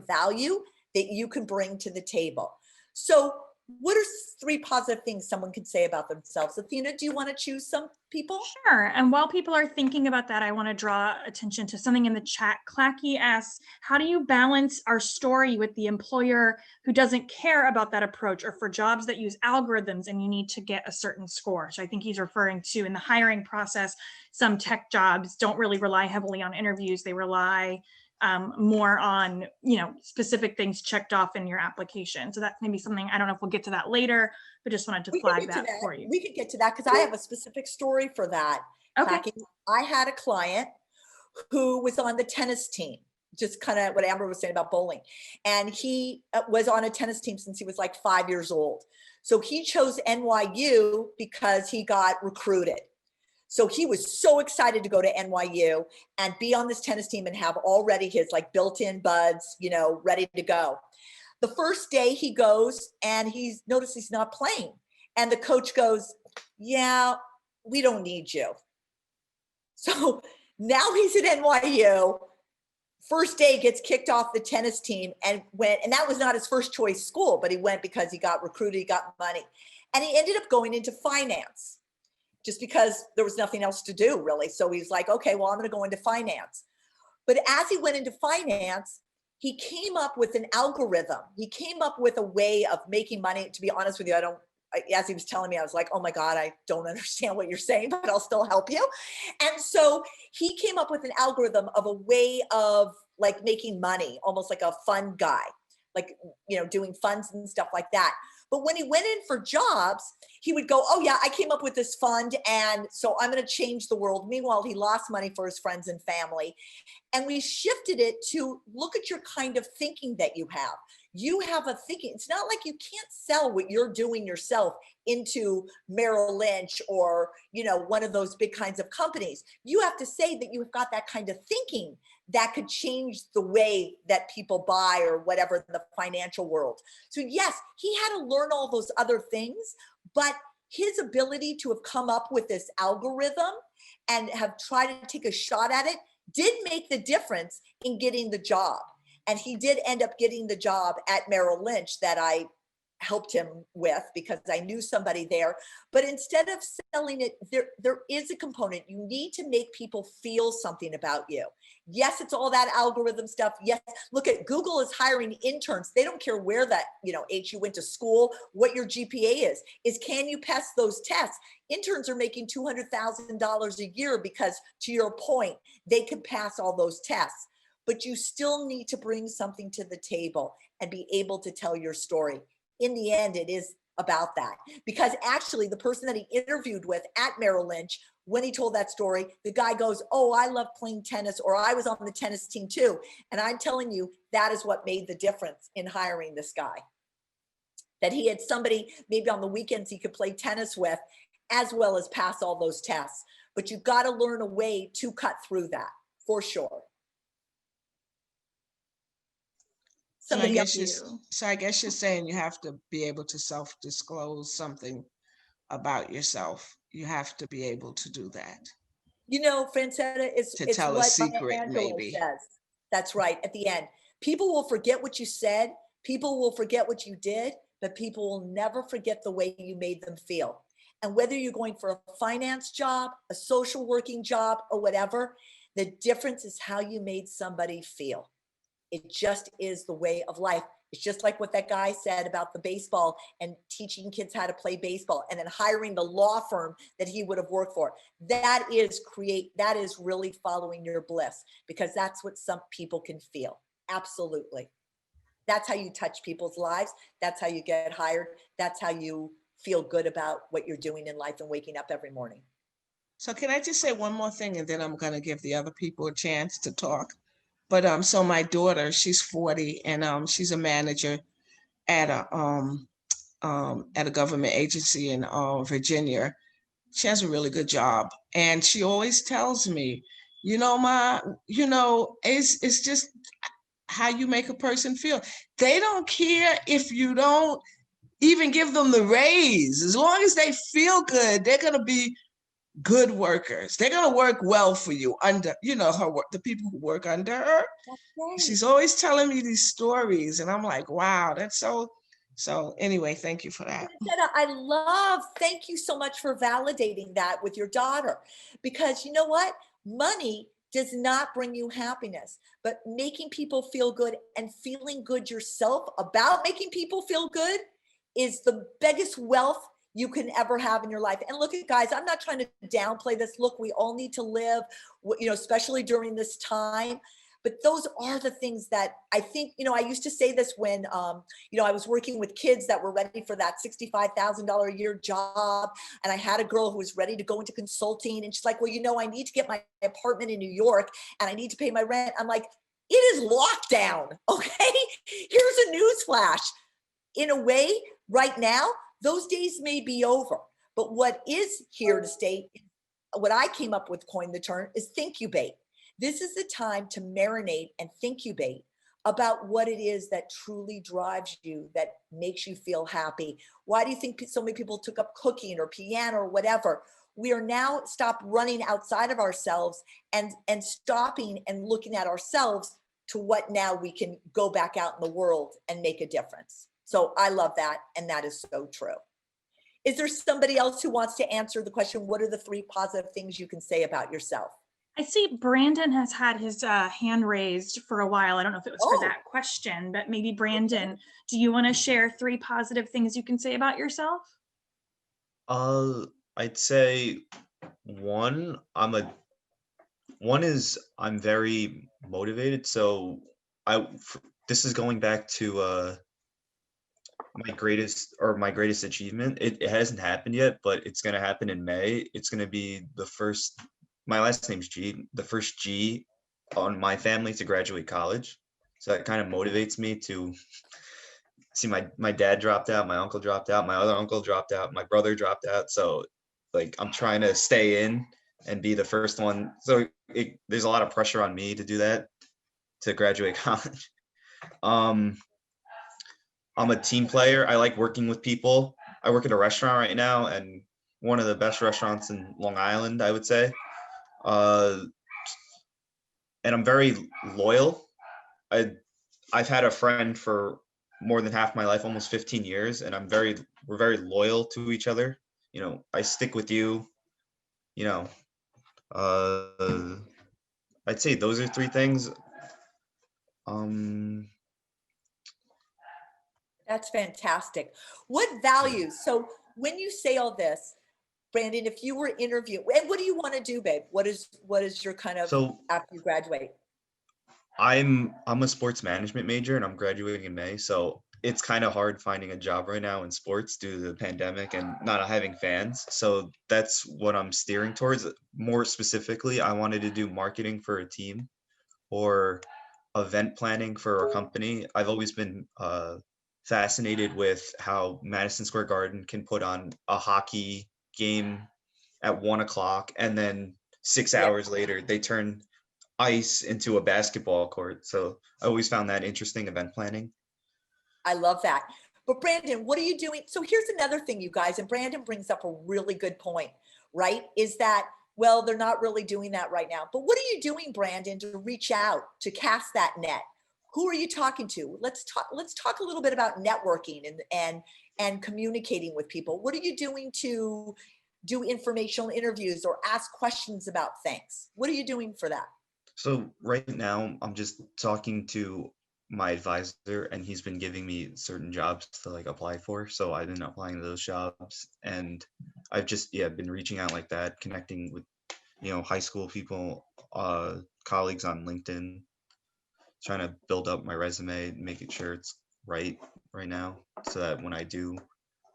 value that you can bring to the table. So what are 3 positive things someone could say about themselves? Athena, do you want to choose some people? Sure. And while people are thinking about that, I want to draw attention to something in the chat. Clacky asks, how do you balance our story with the employer who doesn't care about that approach, or for jobs that use algorithms and you need to get a certain score? So I think he's referring to, in the hiring process, some tech jobs don't really rely heavily on interviews. They rely more on, specific things checked off in your application. So that's maybe something, I don't know if we'll get to that later, but just wanted to flag that for you. We could get to that because I have a specific story for that. Okay. I had a client who was on the tennis team, just kind of what Amber was saying about bowling. And he was on a tennis team since he was like 5 years old. So he chose NYU because he got recruited. So he was so excited to go to NYU and be on this tennis team and have already his like built-in buds, ready to go. The first day he goes and he's noticed he's not playing. And the coach goes, yeah, we don't need you. So now he's at NYU. First day gets kicked off the tennis team and went, and that was not his first choice school, but he went because he got recruited, he got money. And he ended up going into finance, just because there was nothing else to do, really. So he's like, okay, well, I'm going to go into finance. But as he went into finance, he came up with an algorithm. He came up with a way of making money. To be honest with you, as he was telling me, I was like, oh my God, I don't understand what you're saying, but I'll still help you. And so he came up with an algorithm of a way of like making money, almost like a fund guy, like, doing funds and stuff like that. But when he went in for jobs, he would go, oh yeah, I came up with this fund, and so I'm going to change the world. Meanwhile, he lost money for his friends and family. And we shifted it to look at your kind of thinking that you have. You have a thinking. It's not like you can't sell what you're doing yourself into Merrill Lynch or, one of those big kinds of companies. You have to say that you've got that kind of thinking that could change the way that people buy or whatever in the financial world. So yes, he had to learn all those other things, but his ability to have come up with this algorithm and have tried to take a shot at it did make the difference in getting the job. And he did end up getting the job at Merrill Lynch that I helped him with because I knew somebody there. But instead of selling it, there is a component. You need to make people feel something about you. Yes, it's all that algorithm stuff. Yes, look at Google is hiring interns. They don't care where that, you went to school, what your GPA is can you pass those tests? Interns are making $200,000 a year because, to your point, they can pass all those tests. But you still need to bring something to the table and be able to tell your story. In the end, it is about that. Because actually, the person that he interviewed with at Merrill Lynch, when he told that story, the guy goes, oh, I love playing tennis, or I was on the tennis team too. And I'm telling you, that is what made the difference in hiring this guy. That he had somebody maybe on the weekends he could play tennis with, as well as pass all those tests. But you've got to learn a way to cut through that, for sure. So I guess you're saying you have to be able to self-disclose something about yourself. You have to be able to do that. Francetta, it's tell what a secret, Maya Angelou maybe. says. That's right. At the end, people will forget what you said. People will forget what you did, but people will never forget the way you made them feel. And whether you're going for a finance job, a social working job, or whatever, the difference is how you made somebody feel. It just is the way of life. It's just like what that guy said about the baseball and teaching kids how to play baseball and then hiring the law firm that he would have worked for. That is really following your bliss, because that's what some people can feel. Absolutely. That's how you touch people's lives. That's how you get hired. That's how you feel good about what you're doing in life and waking up every morning. So can I just say one more thing, and then I'm going to give the other people a chance to talk. But so my daughter, she's 40, and she's a manager at a government agency in Virginia. She has a really good job, and she always tells me, Ma, it's just how you make a person feel. They don't care if you don't even give them the raise. As long as they feel good, they're going to be good workers. They're going to work well for you under, her work, the people who work under her. Right. She's always telling me these stories, and I'm like, wow, that's so anyway, thank you for that. Thank you so much for validating that with your daughter, because you know what? Money does not bring you happiness, but making people feel good and feeling good yourself about making people feel good is the biggest wealth you can ever have in your life. And look at, guys, I'm not trying to downplay this. Look, we all need to live, especially during this time. But those are the things that I think, I used to say this when, I was working with kids that were ready for that $65,000 a year job. And I had a girl who was ready to go into consulting. And she's like, well, I need to get my apartment in New York and I need to pay my rent. I'm like, it is lockdown. Okay. Here's a news flash. In a way, right now, those days may be over. But what is here to stay, what I came up with, coined the term, is thinkubate. This is the time to marinate and thinkubate about what it is that truly drives you, that makes you feel happy. Why do you think so many people took up cooking or piano or whatever? We are now stop running outside of ourselves and stopping and looking at ourselves to what now we can go back out in the world and make a difference. So I love that. And that is so true. Is there somebody else who wants to answer the question, what are the 3 positive things you can say about yourself? I see Brandon has had his hand raised for a while. I don't know if it was for that question, but maybe Brandon, do you want to share 3 positive things you can say about yourself? I'd say one is I'm very motivated. So this is going back to my greatest achievement. It hasn't happened yet, but it's going to happen in May. It's going to be my last name's G, the first G on my family to graduate college. So that kind of motivates me to see my dad dropped out, my uncle dropped out, my other uncle dropped out, my brother dropped out. So I'm trying to stay in and be the first one. So there's a lot of pressure on me to do that, to graduate college. I'm a team player. I like working with people. I work at a restaurant right now, and one of the best restaurants in Long Island, I would say. And I'm very loyal. I've had a friend for more than half my life, almost 15 years, and we're very loyal to each other. I stick with you. I'd say those are 3 things. That's fantastic. What values? So when you say all this, Brandon, if you were interviewed, and what do you want to do, babe? What is your kind of, after you graduate? I'm a sports management major, and I'm graduating in May. So it's kind of hard finding a job right now in sports due to the pandemic and not having fans. So that's what I'm steering towards. More specifically, I wanted to do marketing for a team or event planning for a company. I've always been fascinated with how Madison Square Garden can put on a hockey game at 1:00, and then 6 hours later they turn ice into a basketball court. So I always found that interesting, event planning. I love that. But Brandon, what are you doing? So here's another thing, you guys, and Brandon brings up a really good point, right? Is that, well, they're not really doing that right now. But what are you doing, Brandon, to reach out, to cast that net? Who are you talking to? Let's talk a little bit about networking and communicating with people. What are you doing to do informational interviews or ask questions about things? What are you doing for that? So right now I'm just talking to my advisor, and he's been giving me certain jobs to apply for. So I've been applying to those jobs, and I've just been reaching out like that, connecting with high school people, colleagues on LinkedIn, trying to build up my resume, making sure it's right now, so that when I do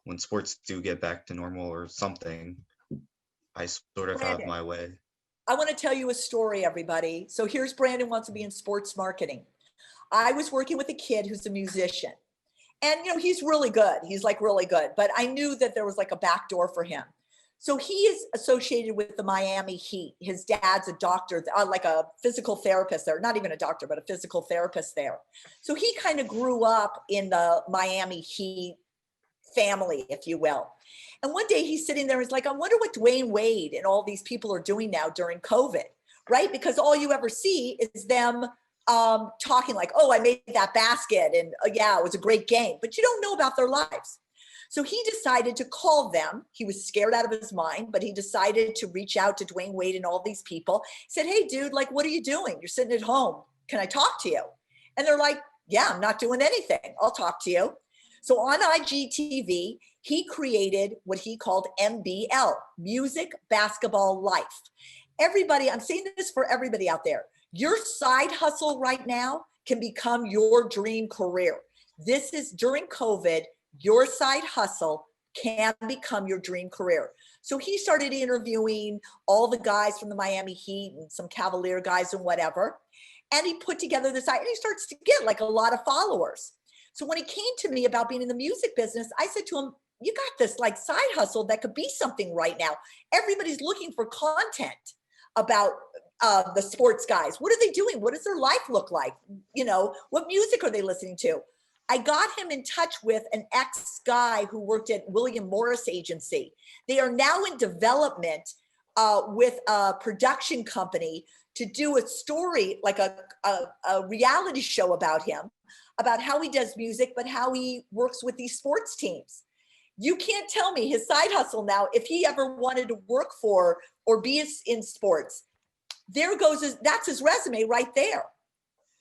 when sports do get back to normal or something, I sort of have Brandon, my way. I want to tell you a story, everybody. So here's Brandon wants to be in sports marketing. I was working with a kid who's a musician. And, you know, he's really good. He's like really good. But I knew that there was like a back door for him. So he is associated with the Miami Heat. His dad's a doctor, like a physical therapist there. Not even a doctor, but a physical therapist there. So he kind of grew up in the Miami Heat family, if you will. And one day he's sitting there, he's like, I wonder what Dwayne Wade and all these people are doing now during COVID, right? Because all you ever see is them talking like, oh, I made that basket and yeah, it was a great game, but you don't know about their lives. So he decided to call them. He was scared out of his mind, but he decided to reach out to Dwayne Wade and all these people. He said, hey, dude, like, what are you doing? You're sitting at home. Can I talk to you? And they're like, yeah, I'm not doing anything. I'll talk to you. So on IGTV, he created what he called MBL, Music, Basketball, Life. Everybody, I'm saying this for everybody out there. Your side hustle right now can become your dream career. This is during COVID, your side hustle can become your dream career. So he started interviewing all the guys from the Miami Heat and some Cavalier guys and whatever. And he put together this, and he starts to get like a lot of followers. So when he came to me about being in the music business, I said to him, you got this like side hustle that could be something right now. Everybody's looking for content about the sports guys. What are they doing? What does their life look like? You know, what music are they listening to? I got him in touch with an ex-guy who worked at William Morris Agency. They are now in development with a production company to do a story, like a reality show about him, about how he does music, but how he works with these sports teams. You can't tell me his side hustle now, if he ever wanted to work for or be in sports, there goes that's his resume right there.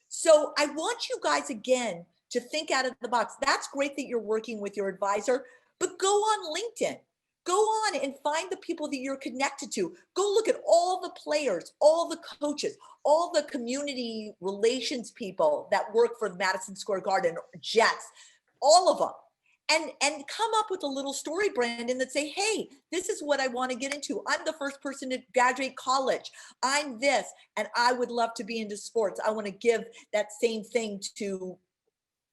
So I want you guys again to think out of the box. That's great that you're working with your advisor, but go on LinkedIn. Go on and find the people that you're connected to. Go look at all the players, all the coaches, all the community relations people that work for the Madison Square Garden, Jets, all of them. And come up with a little story, Brandon, that say, hey, this is what I want to get into. I'm the first person to graduate college. I'm this, and I would love to be into sports. I want to give that same thing to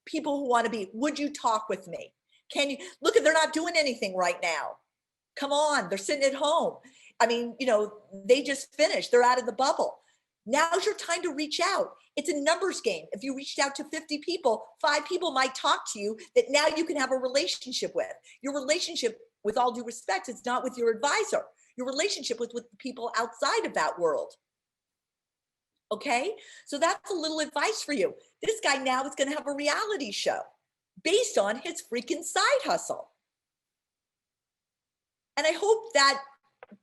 people who want to be. Would you talk with me? Can you look at, they're not doing anything right now. Come on, they're sitting at home. I mean, you know, they just finished. They're out of the bubble. Now's your time to reach out. It's a numbers game. If you reached out to 50 people, 5 people might talk to you that now you can have a relationship with. Your relationship, with all due respect, is not with your advisor. Your relationship is with the people outside of that world. Okay? So that's a little advice for you. This guy now is going to have a reality show based on his freaking side hustle. And I hope that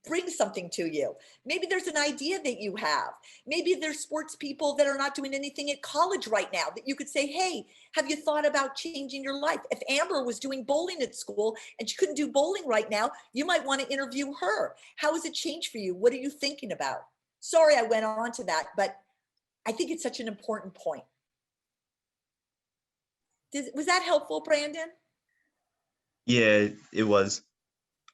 brings something to you. Maybe there's an idea that you have. Maybe there's sports people that are not doing anything at college right now that you could say, hey, have you thought about changing your life? If Amber was doing bowling at school and she couldn't do bowling right now, you might want to interview her. How has it changed for you? What are you thinking about? Sorry, I went on to that, but I think it's such an important point. Was that helpful, Brandon? Yeah, it was.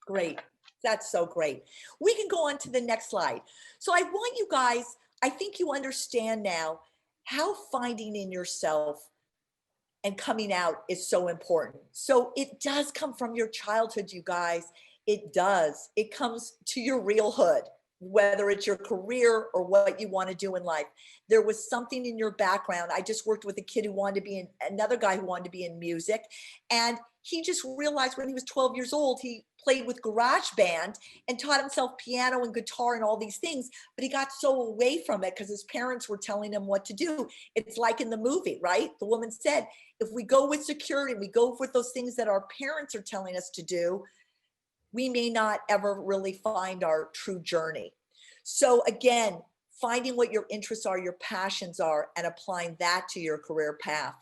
Great. That's so great. We can go on to the next slide. So I want you guys, I think you understand now how finding in yourself and coming out is so important. So it does come from your childhood, you guys. It does. It comes to your real hood, whether it's your career or what you want to do in life. There was something in your background. I just worked with a kid who wanted to be in, another guy who wanted to be in music. And he just realized when he was 12 years old, he played with GarageBand and taught himself piano and guitar and all these things, but he got so away from it because his parents were telling him what to do. It's like in the movie, right? The woman said, if we go with security, we go with those things that our parents are telling us to do, we may not ever really find our true journey. So again, finding what your interests are, your passions are, and applying that to your career path.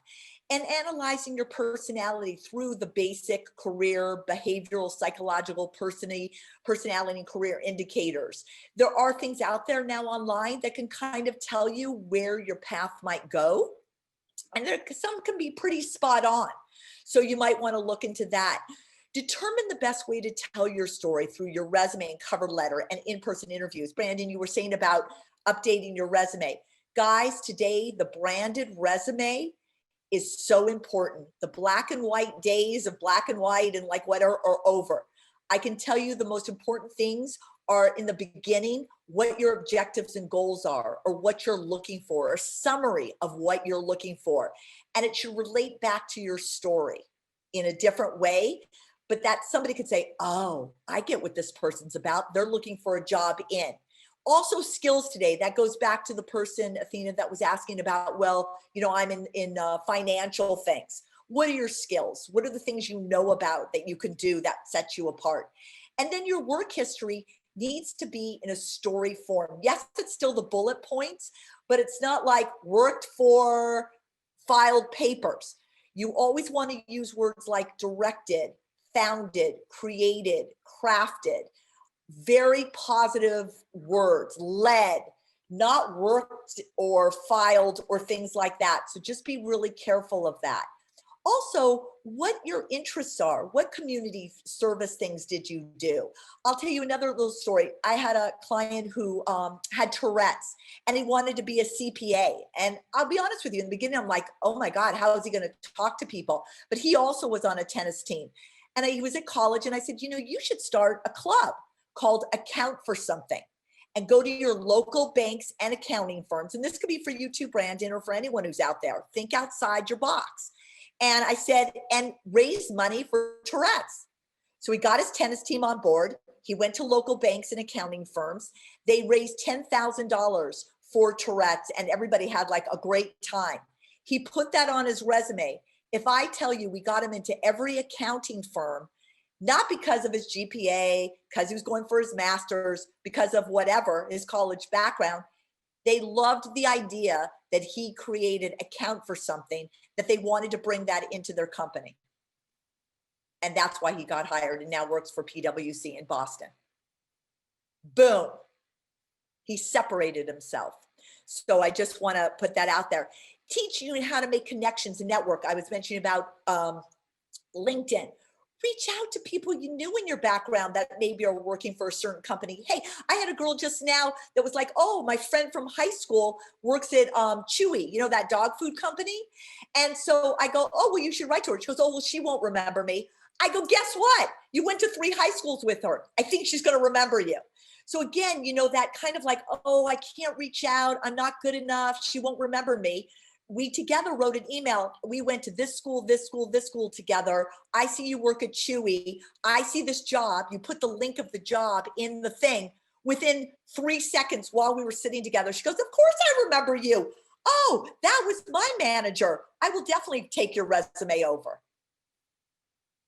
And analyzing your personality through the basic career, behavioral, psychological, personality, and career indicators. There are things out there now online that can kind of tell you where your path might go. And some can be pretty spot on. So you might want to look into that. Determine the best way to tell your story through your resume and cover letter and in-person interviews. Brandon, you were saying about updating your resume. Guys, today, the branded resume is so important. The black and white days of black and white and like whatever are over. I can tell you the most important things are in the beginning, what your objectives and goals are, or what you're looking for, or summary of what you're looking for. And it should relate back to your story in a different way, but that somebody could say, oh, I get what this person's about. They're looking for a job in. Also skills today, that goes back to the person, Athena, that was asking about, well, you know, I'm in financial things. What are your skills? What are the things you know about that you can do that sets you apart? And then your work history needs to be in a story form. Yes, it's still the bullet points, but it's not like worked for, filed papers. You always want to use words like directed, founded, created, crafted. Very positive words, led, not worked or filed or things like that. So just be really careful of that. Also, what your interests are. What community service things did you do? I'll tell you another little story. I had a client who had Tourette's and he wanted to be a CPA. And I'll be honest with you, in the beginning, I'm like, oh my God, how is he going to talk to people? But he also was on a tennis team. And he was at college and I said, you know, you should start a club called Account for Something and go to your local banks and accounting firms. And this could be for you too, Brandon, or for anyone who's out there. Think outside your box. And I said, and raise money for Tourette's. So he got his tennis team on board. He went to local banks and accounting firms. They raised $10,000 for Tourette's and everybody had like a great time. He put that on his resume. If I tell you we got him into every accounting firm, not because of his GPA, because he was going for his master's, because of whatever, his college background, they loved the idea that he created Account for Something, that they wanted to bring that into their company. And that's why he got hired and now works for PwC in Boston. Boom. He separated himself. So I just want to put that out there. Teach you how to make connections and network. I was mentioning about LinkedIn. Reach out to people you knew in your background that maybe are working for a certain company. Hey, I had a girl just now that was like, oh, my friend from high school works at Chewy, you know, that dog food company. And so I go, oh, well, you should write to her. She goes, oh, well, she won't remember me. I go, guess what? You went to 3 high schools with her. I think she's going to remember you. So again, you know, that kind of like, oh, I can't reach out. I'm not good enough. She won't remember me. We together wrote an email. We went to this school, this school, this school together. I see you work at Chewy. I see this job. You put the link of the job in the thing. Within 3 seconds while we were sitting together, she goes, of course I remember you. Oh, that was my manager. I will definitely take your resume over.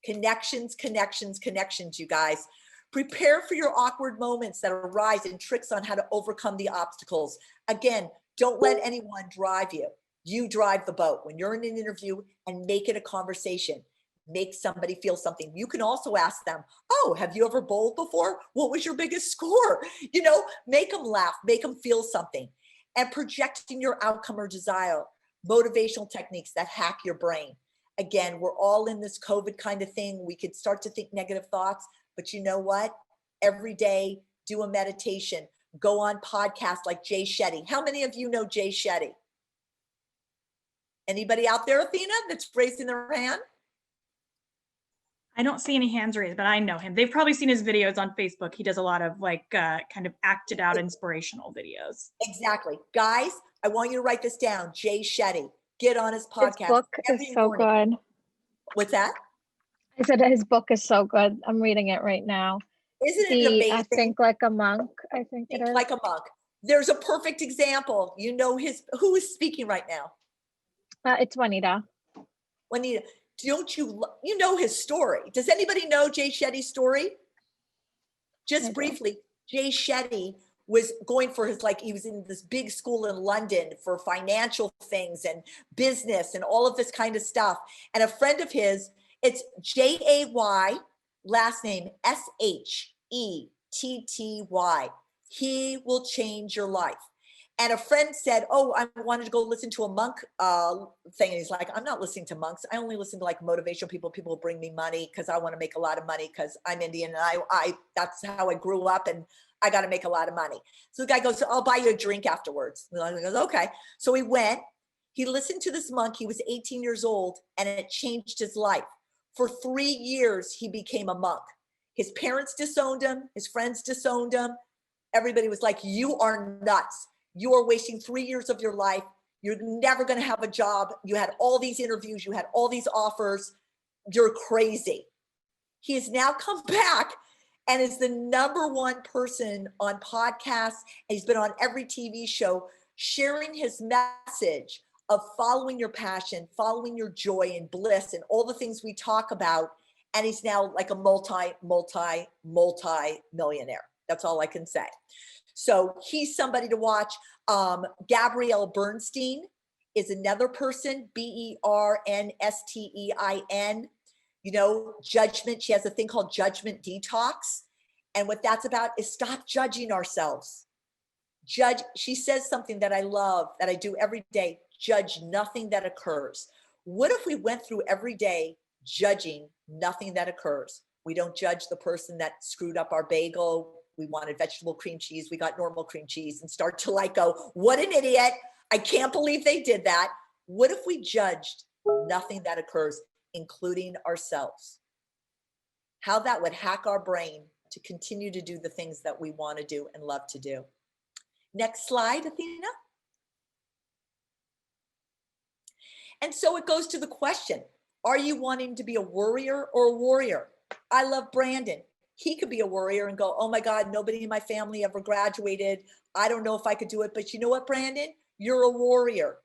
Connections, connections, connections, you guys. Prepare for your awkward moments that arise and tricks on how to overcome the obstacles. Again, don't let anyone drive you. You drive the boat when you're in an interview and make it a conversation. Make somebody feel something. You can also ask them, oh, have you ever bowled before? What was your biggest score? You know, make them laugh, make them feel something. And projecting your outcome or desire, motivational techniques that hack your brain. Again, we're all in this COVID kind of thing. We could start to think negative thoughts, but you know what? Every day, do a meditation. Go on podcasts like Jay Shetty. How many of you know Jay Shetty? Anybody out there, Athena, that's raising their hand? I don't see any hands raised, but I know him. They've probably seen his videos on Facebook. He does a lot of like kind of acted out inspirational videos. Exactly. Guys, I want you to write this down. Jay Shetty. Get on his podcast. His book is so good. What's that? I said his book is so good. I'm reading it right now. Isn't it amazing? Think Like a Monk, I think it is. Think Like a Monk. There's a perfect example. You know who is speaking right now? It's Juanita. Juanita, don't you know his story? Does anybody know Jay Shetty's story? Just briefly, Jay Shetty was going for his, like, he was in this big school in London for financial things and business and all of this kind of stuff. And a friend of his, it's Jay, last name Shetty. He will change your life. And a friend said, oh, I wanted to go listen to a monk thing. And he's like, I'm not listening to monks. I only listen to like motivational people. People who bring me money because I want to make a lot of money because I'm Indian and I that's how I grew up and I got to make a lot of money. So the guy goes, I'll buy you a drink afterwards. And he goes, okay. So he went, he listened to this monk. He was 18 years old and it changed his life. For 3 years, he became a monk. His parents disowned him. His friends disowned him. Everybody was like, you are nuts. You are wasting 3 years of your life. You're never going to have a job. You had all these interviews. You had all these offers. You're crazy. He has now come back and is the #1 person on podcasts. He's been on every TV show sharing his message of following your passion, following your joy and bliss and all the things we talk about. And he's now like a multi-millionaire. That's all I can say. So he's somebody to watch. Gabrielle Bernstein is another person, Bernstein. You know, judgment. She has a thing called Judgment Detox. And what that's about is stop judging ourselves. She says something that I love, that I do every day, judge nothing that occurs. What if we went through every day judging nothing that occurs? We don't judge the person that screwed up our bagel. We wanted vegetable cream cheese. We got normal cream cheese and start to like go, what an idiot. I can't believe they did that. What if we judged nothing that occurs, including ourselves? How that would hack our brain to continue to do the things that we want to do and love to do. Next slide, Athena. And so it goes to the question, are you wanting to be a worrier or a warrior? I love Brandon. He could be a worrier and go, oh my God, nobody in my family ever graduated. I don't know if I could do it. But you know what, Brandon? You're a warrior.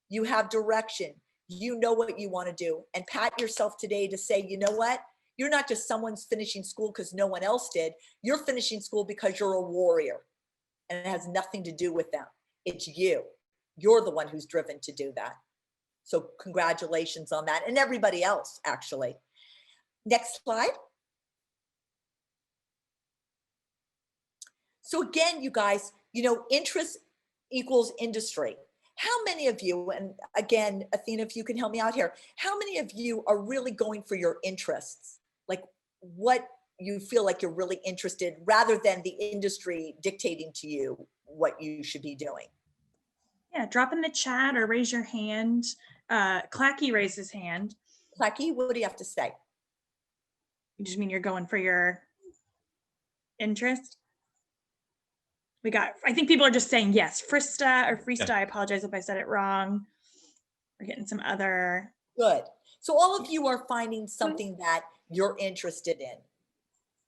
You have direction. You know what you want to do. And pat yourself today to say, you know what? You're not just someone's finishing school because no one else did. You're finishing school because you're a warrior. And it has nothing to do with them. It's you. You're the one who's driven to do that. So congratulations on that. And everybody else, actually. Next slide. So again, you guys, you know, interest equals industry. How many of you, and again, Athena, if you can help me out here, how many of you are really going for your interests? Like what you feel like you're really interested rather than the industry dictating to you what you should be doing? Yeah, drop in the chat or raise your hand. Clacky raised his hand. Clacky, what do you have to say? You just mean you're going for your interest? We got, I think people are just saying yes. Frista or Freesta, I apologize if I said it wrong. We're getting some other. Good. So all of you are finding something that you're interested in.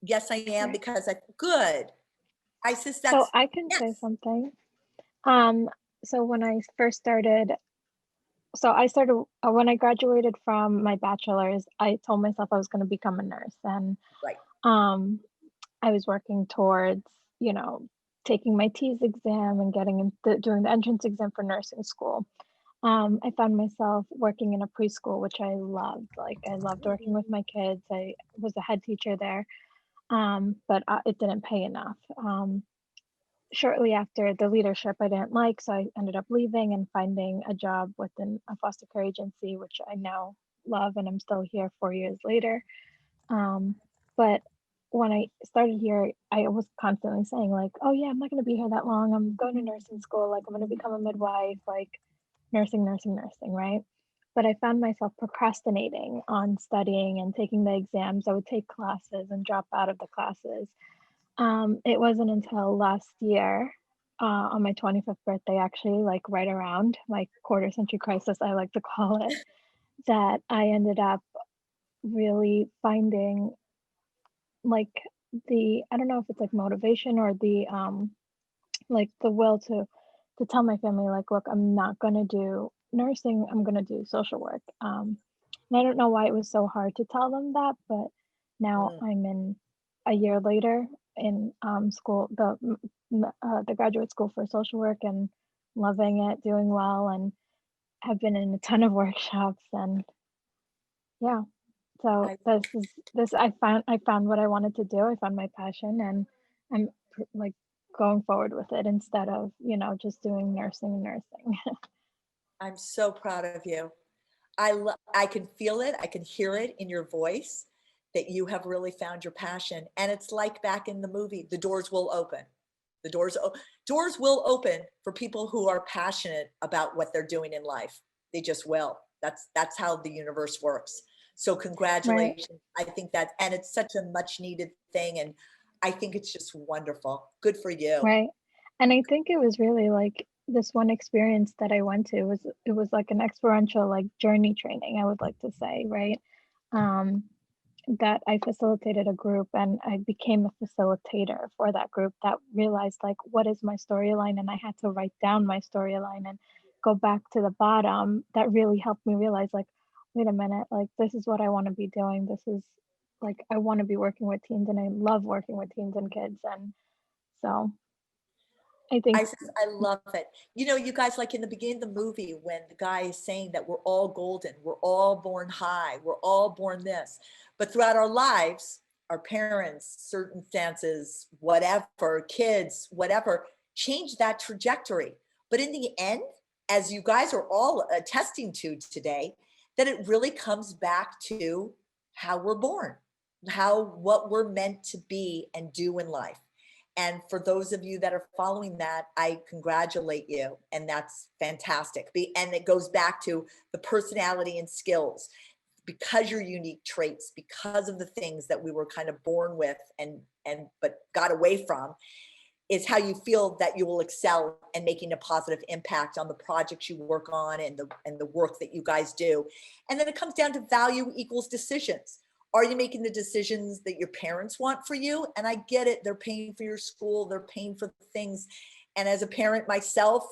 Yes, I am, because good. Isis, that's. So I can say something. So when I first started, when I graduated from my bachelor's, I told myself I was going to become a nurse, and right. I was working towards, you know, taking my TEAS exam and doing the entrance exam for nursing school. I found myself working in a preschool, which I loved. Like I loved working with my kids. I was a head teacher there, but it didn't pay enough. Shortly after, the leadership I didn't like, so I ended up leaving and finding a job within a foster care agency, which I now love, and I'm still here 4 years later. But when I started here, I was constantly saying like, oh yeah, I'm not going to be here that long. I'm going to nursing school. Like I'm going to become a midwife, like nursing, right? But I found myself procrastinating on studying and taking the exams. I would take classes and drop out of the classes. It wasn't until last year, on my 25th birthday, actually, like right around my quarter century crisis, I like to call it, that I ended up really finding like I don't know if it's like motivation or the like the will to tell my family like, look, I'm not gonna do nursing, I'm gonna do social work. And I don't know why it was so hard to tell them that, but now I'm in a year later in school, the graduate school for social work, and loving it, doing well, and have been in a ton of workshops, and yeah. So I found what I wanted to do. I found my passion, and I'm like going forward with it instead of, you know, just doing nursing. I'm so proud of you. I can feel it. I can hear it in your voice that you have really found your passion. And it's like back in the movie, the doors will open. The doors will open for people who are passionate about what they're doing in life. They just will. That's how the universe works. So congratulations. Right. I think that, and it's such a much needed thing. And I think it's just wonderful. Good for you. Right. And I think it was really like this one experience that I went to it was like an experiential like journey training, I would like to say, right? That I facilitated a group and I became a facilitator for that group that realized like, what is my storyline? And I had to write down my storyline and go back to the bottom. That really helped me realize like, wait a minute, like this is what I want to be doing. This is like, I want to be working with teens and I love working with teens and kids. And so I think I love it. You know, you guys, like in the beginning of the movie, when the guy is saying that we're all golden, we're all born high, we're all born this, but throughout our lives, our parents, circumstances, whatever, kids, whatever, change that trajectory. But in the end, as you guys are all attesting to today, that it really comes back to how we're born, what we're meant to be and do in life. And for those of you that are following that, I congratulate you. And that's fantastic. And it goes back to the personality and skills, because your unique traits, because of the things that we were kind of born with but got away from, is how you feel that you will excel and making a positive impact on the projects you work on and the work that you guys do. And then it comes down to value equals decisions. Are you making the decisions that your parents want for you? And I get it. They're paying for your school. They're paying for things. And as a parent myself,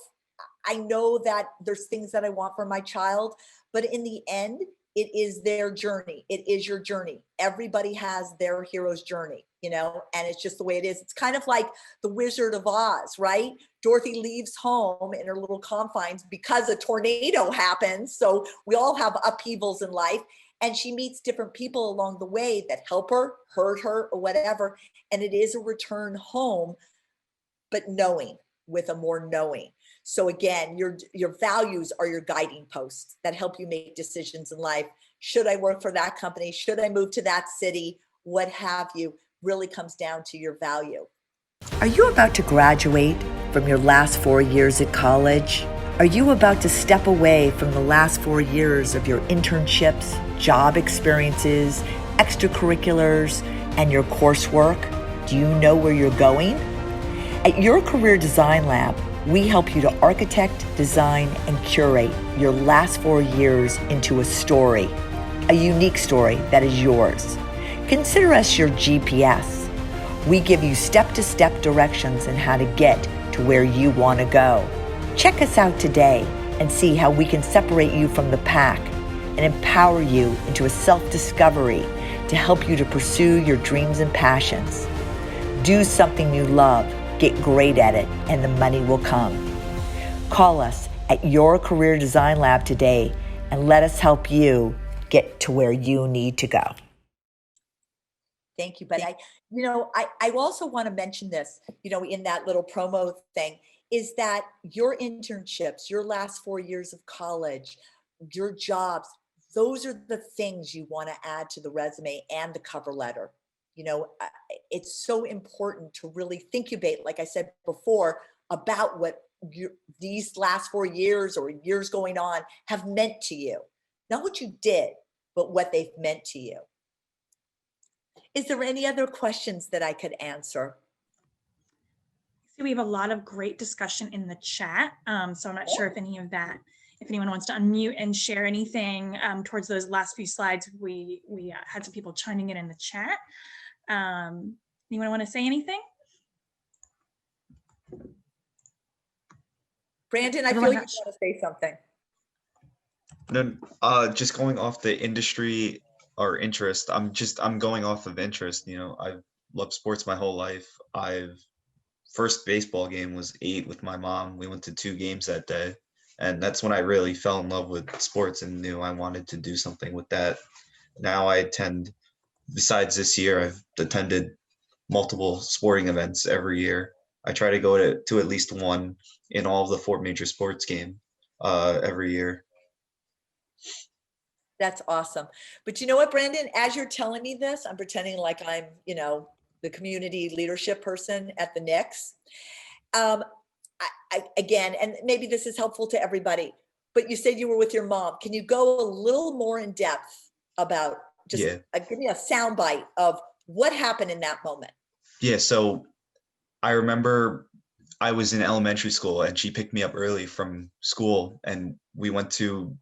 I know that there's things that I want for my child, but in the end, it is their journey. It is your journey. Everybody has their hero's journey, you know, and it's just the way it is. It's kind of like the Wizard of Oz, right? Dorothy leaves home in her little confines because a tornado happens. So we all have upheavals in life. And she meets different people along the way that help her, hurt her, or whatever. And it is a return home, but knowing, with a more knowing. So again, your values are your guiding posts that help you make decisions in life. Should I work for that company? Should I move to that city? What have you? Really comes down to your value. Are you about to graduate from your last 4 years at college? Are you about to step away from the last 4 years of your internships, job experiences, extracurriculars, and your coursework? Do you know where you're going? At Your Career Design Lab, we help you to architect, design, and curate your last 4 years into a story, a unique story that is yours. Consider us your GPS. We give you step-to-step directions on how to get to where you want to go. Check us out today and see how we can separate you from the pack and empower you into a self-discovery to help you to pursue your dreams and passions. Do something you love, get great at it, and the money will come. Call us at Your Career Design Lab today and let us help you get to where you need to go. Thank you. But I also want to mention this, in that little promo thing, is that your internships, your last 4 years of college, your jobs, those are the things you want to add to the resume and the cover letter. It's so important to really incubate, like I said before, about what these last 4 years or years going on have meant to you. Not what you did, but what they've meant to you. Is there any other questions that I could answer? We have a lot of great discussion in the chat. So I'm not sure if anyone wants to unmute and share anything towards those last few slides. We had some people chiming in the chat. Anyone want to say anything? Brandon, I feel you want to say something. No, just going off the industry or interest. I'm going off of interest. I've loved sports my whole life. First baseball game was 8 with my mom. We went to 2 games that day. And that's when I really fell in love with sports and knew I wanted to do something with that. Now besides this year, I've attended multiple sporting events every year. I try to go to at least one in all of the 4 major sports game every year. That's awesome. But you know what, Brandon, as you're telling me this, I'm pretending like I'm, the community leadership person at the Knicks. Again, and maybe this is helpful to everybody, but you said you were with your mom. Can you go a little more in depth about just give me a soundbite of what happened in that moment? Yeah. So I remember I was in elementary school and she picked me up early from school and we went to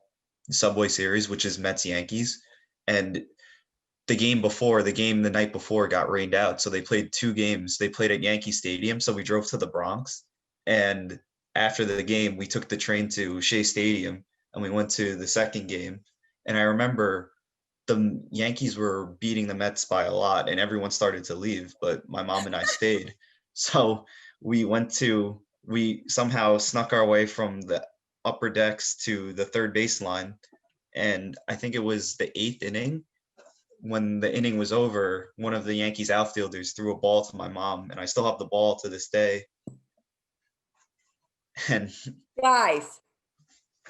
Subway Series, which is Mets Yankees. And the night before got rained out. So they played 2 games. They played at Yankee Stadium. So we drove to the Bronx. And after the game, we took the train to Shea Stadium and we went to the second game. And I remember the Yankees were beating the Mets by a lot and everyone started to leave, but my mom and I stayed. So we somehow snuck our way from the upper decks to the third baseline. And I think it was the 8th inning. When the inning was over, one of the Yankees outfielders threw a ball to my mom, and I still have the ball to this day. And guys,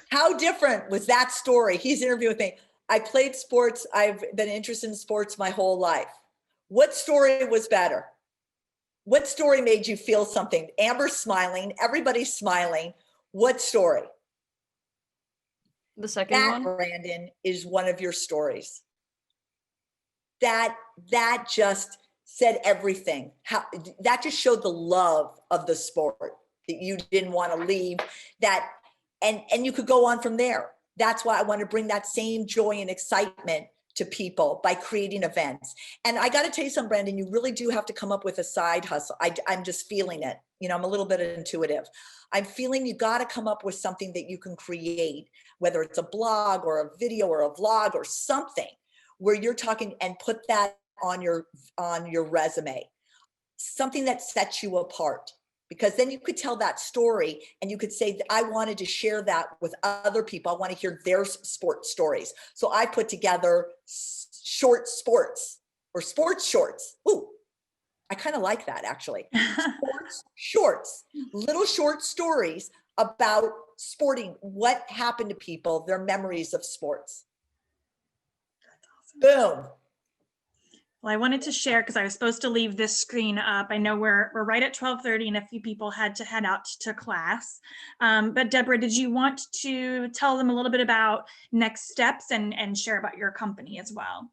how different was that story? He's interviewing me. I played sports. I've been interested in sports my whole life. What story was better? What story made you feel something? Amber's smiling. Everybody's smiling. What story? The second one? Brandon, is one of your stories. That just said everything. That just showed the love of the sport, that you didn't want to leave that. And you could go on from there. That's why I want to bring that same joy and excitement to people by creating events. And I got to tell you something, Brandon, you really do have to come up with a side hustle. I'm just feeling it. I'm a little bit intuitive. I'm feeling you got to come up with something that you can create, whether it's a blog or a video or a vlog or something where you're talking, and put that on your resume, something that sets you apart. Because then you could tell that story and you could say, I wanted to share that with other people. I want to hear their sports stories. So I put together short sports or sports shorts. Ooh, I kind of like that actually. Sports shorts, little short stories about sporting, what happened to people, their memories of sports. Boom. Well, I wanted to share because I was supposed to leave this screen up. I know we're right at 12:30 and a few people had to head out to class. But Debra, did you want to tell them a little bit about next steps and share about your company as well?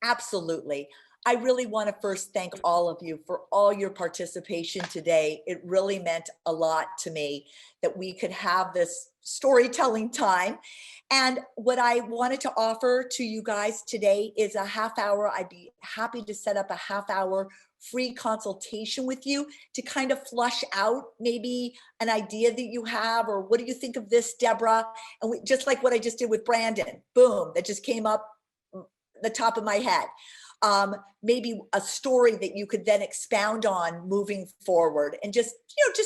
Absolutely. I really want to first thank all of you for all your participation today. It really meant a lot to me that we could have this storytelling time. And what I wanted to offer to you guys today is a half hour. I'd be happy to set up a half hour free consultation with you to kind of flush out maybe an idea that you have, or what do you think of this, Debra? And just like what I just did with Brandon, boom, that just came up the top of my head. Maybe a story that you could then expound on moving forward, and just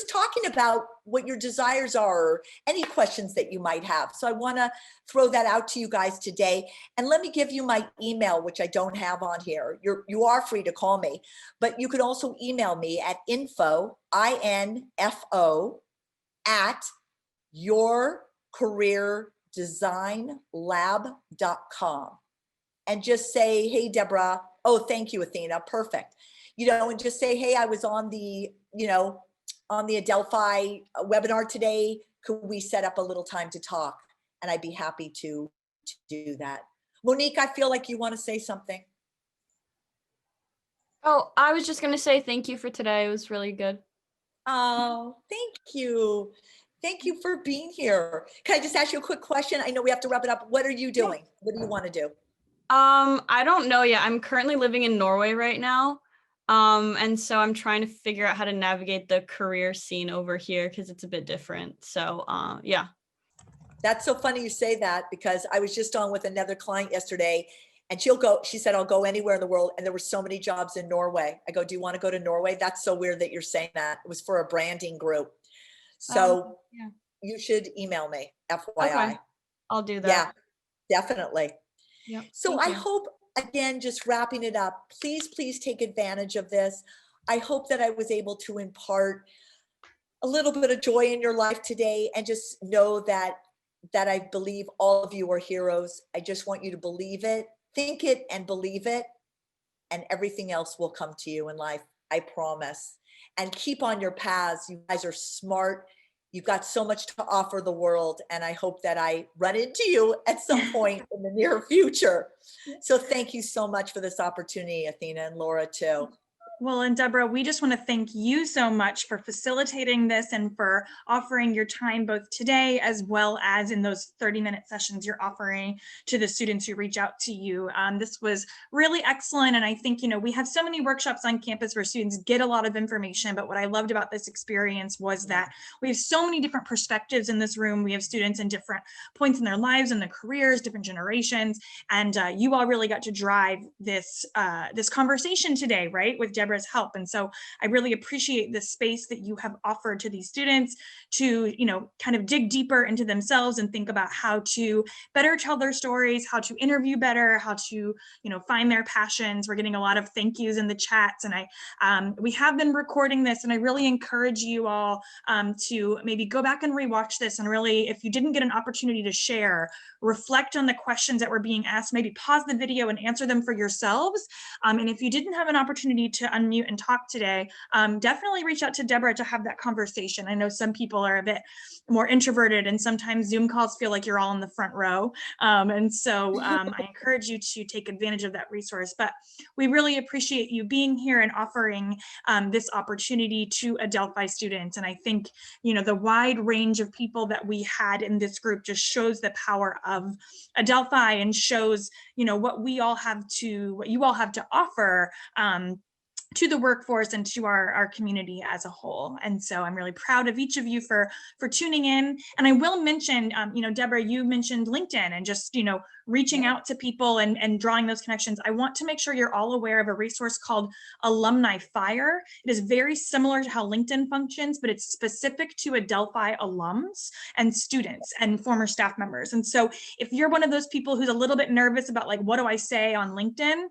talking about what your desires are, or any questions that you might have. So I want to throw that out to you guys today. And let me give you my email, which I don't have on here. You are free to call me, but you could also email me at info at YourCareerDesignLab.com. And just say, hey, Debra, oh, thank you, Athena, perfect. And just say, hey, I was on the Adelphi webinar today. Could we set up a little time to talk? And I'd be happy to do that. Monique, I feel like you want to say something. Oh, I was just going to say thank you for today. It was really good. Oh, thank you. Thank you for being here. Can I just ask you a quick question? I know we have to wrap it up. What are you doing? What do you want to do? I don't know yet. I'm currently living in Norway right now. And so I'm trying to figure out how to navigate the career scene over here because it's a bit different. So, yeah. That's so funny you say that, because I was just on with another client yesterday, and she said, I'll go anywhere in the world. And there were so many jobs in Norway. I go, do you want to go to Norway? That's so weird that you're saying that. It was for a branding group. So yeah. You should email me, FYI. Okay. I'll do that. Yeah, definitely. Yep. So I hope, again, just wrapping it up, please take advantage of this. I hope that I was able to impart a little bit of joy in your life today, and just know that I believe all of you are heroes. I just want you to believe it, think it, and believe it, and everything else will come to you in life. I promise. And keep on your paths. You guys are smart. You've got so much to offer the world, and I hope that I run into you at some point in the near future. So thank you so much for this opportunity, Athena, and Laura too. Well, and Debra, we just want to thank you so much for facilitating this and for offering your time both today as well as in those 30-minute sessions you're offering to the students who reach out to you. This was really excellent. And I think, we have so many workshops on campus where students get a lot of information, but what I loved about this experience was that we have so many different perspectives in this room. We have students in different points in their lives and their careers, different generations, and you all really got to drive this, this conversation today, right, with Debra's help. And so I really appreciate the space that you have offered to these students to, kind of dig deeper into themselves and think about how to better tell their stories, how to interview better, how to, find their passions. We're getting a lot of thank yous in the chats, and we have been recording this, and I really encourage you all to maybe go back and rewatch this, and really, if you didn't get an opportunity to share, reflect on the questions that were being asked, maybe pause the video and answer them for yourselves. And if you didn't have an opportunity to unmute and talk today, definitely reach out to Debra to have that conversation. I know some people are a bit more introverted, and sometimes Zoom calls feel like you're all in the front row. And so I encourage you to take advantage of that resource. But we really appreciate you being here and offering this opportunity to Adelphi students. And I think, the wide range of people that we had in this group just shows the power of Adelphi and shows, what you all have to offer to the workforce and to our community as a whole. And so I'm really proud of each of you for tuning in. And I will mention, Debra, you mentioned LinkedIn and just, reaching out to people and drawing those connections. I want to make sure you're all aware of a resource called Alumni Fire. It is very similar to how LinkedIn functions, but it's specific to Adelphi alums and students and former staff members. And so if you're one of those people who's a little bit nervous about like, what do I say on LinkedIn?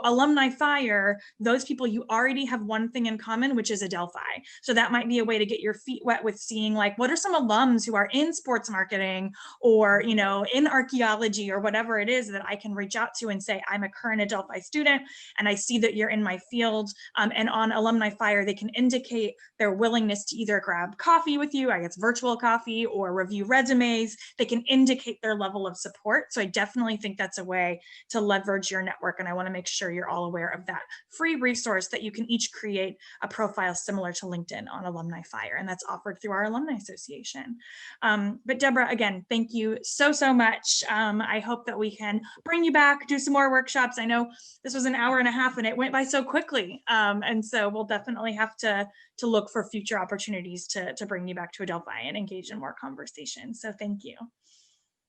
Alumni Fire, those people, you already have one thing in common, which is Adelphi. So that might be a way to get your feet wet with seeing like, what are some alums who are in sports marketing or, in archaeology or whatever it is that I can reach out to and say, I'm a current Adelphi student and I see that you're in my field. And on Alumni Fire, they can indicate their willingness to either grab coffee with you, I guess virtual coffee, or review resumes. They can indicate their level of support. So I definitely think that's a way to leverage your network. And I want to make sure you're all aware of that free resource that you can each create a profile similar to LinkedIn on Alumni Fire. And that's offered through our Alumni Association. But Debra, again, thank you so much. I hope that we can bring you back, do some more workshops. I know this was an hour and a half and it went by so quickly. And so we'll definitely have to look for future opportunities to bring you back to Adelphi and engage in more conversations. So thank you.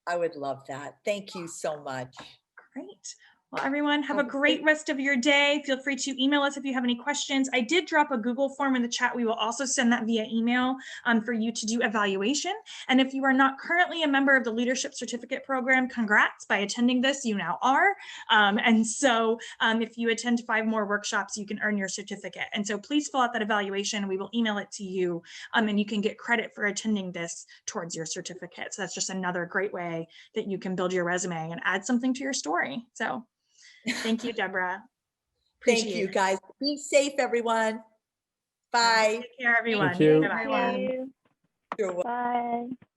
I would love that. Thank you so much. Great. Well, everyone, have a great rest of your day. Feel free to email us if you have any questions. I did drop a Google form in the chat. We will also send that via email for you to do evaluation. And if you are not currently a member of the Leadership Certificate Program, congrats. By attending this, you now are. And so if you attend 5 more workshops, you can earn your certificate. And so please fill out that evaluation. We will email it to you and you can get credit for attending this towards your certificate. So that's just another great way that you can build your resume and add something to your story. So thank you, Debra. Thank you, guys. Be safe, everyone. Bye. Take care, everyone. Thank you. Bye-bye. You're welcome. Bye.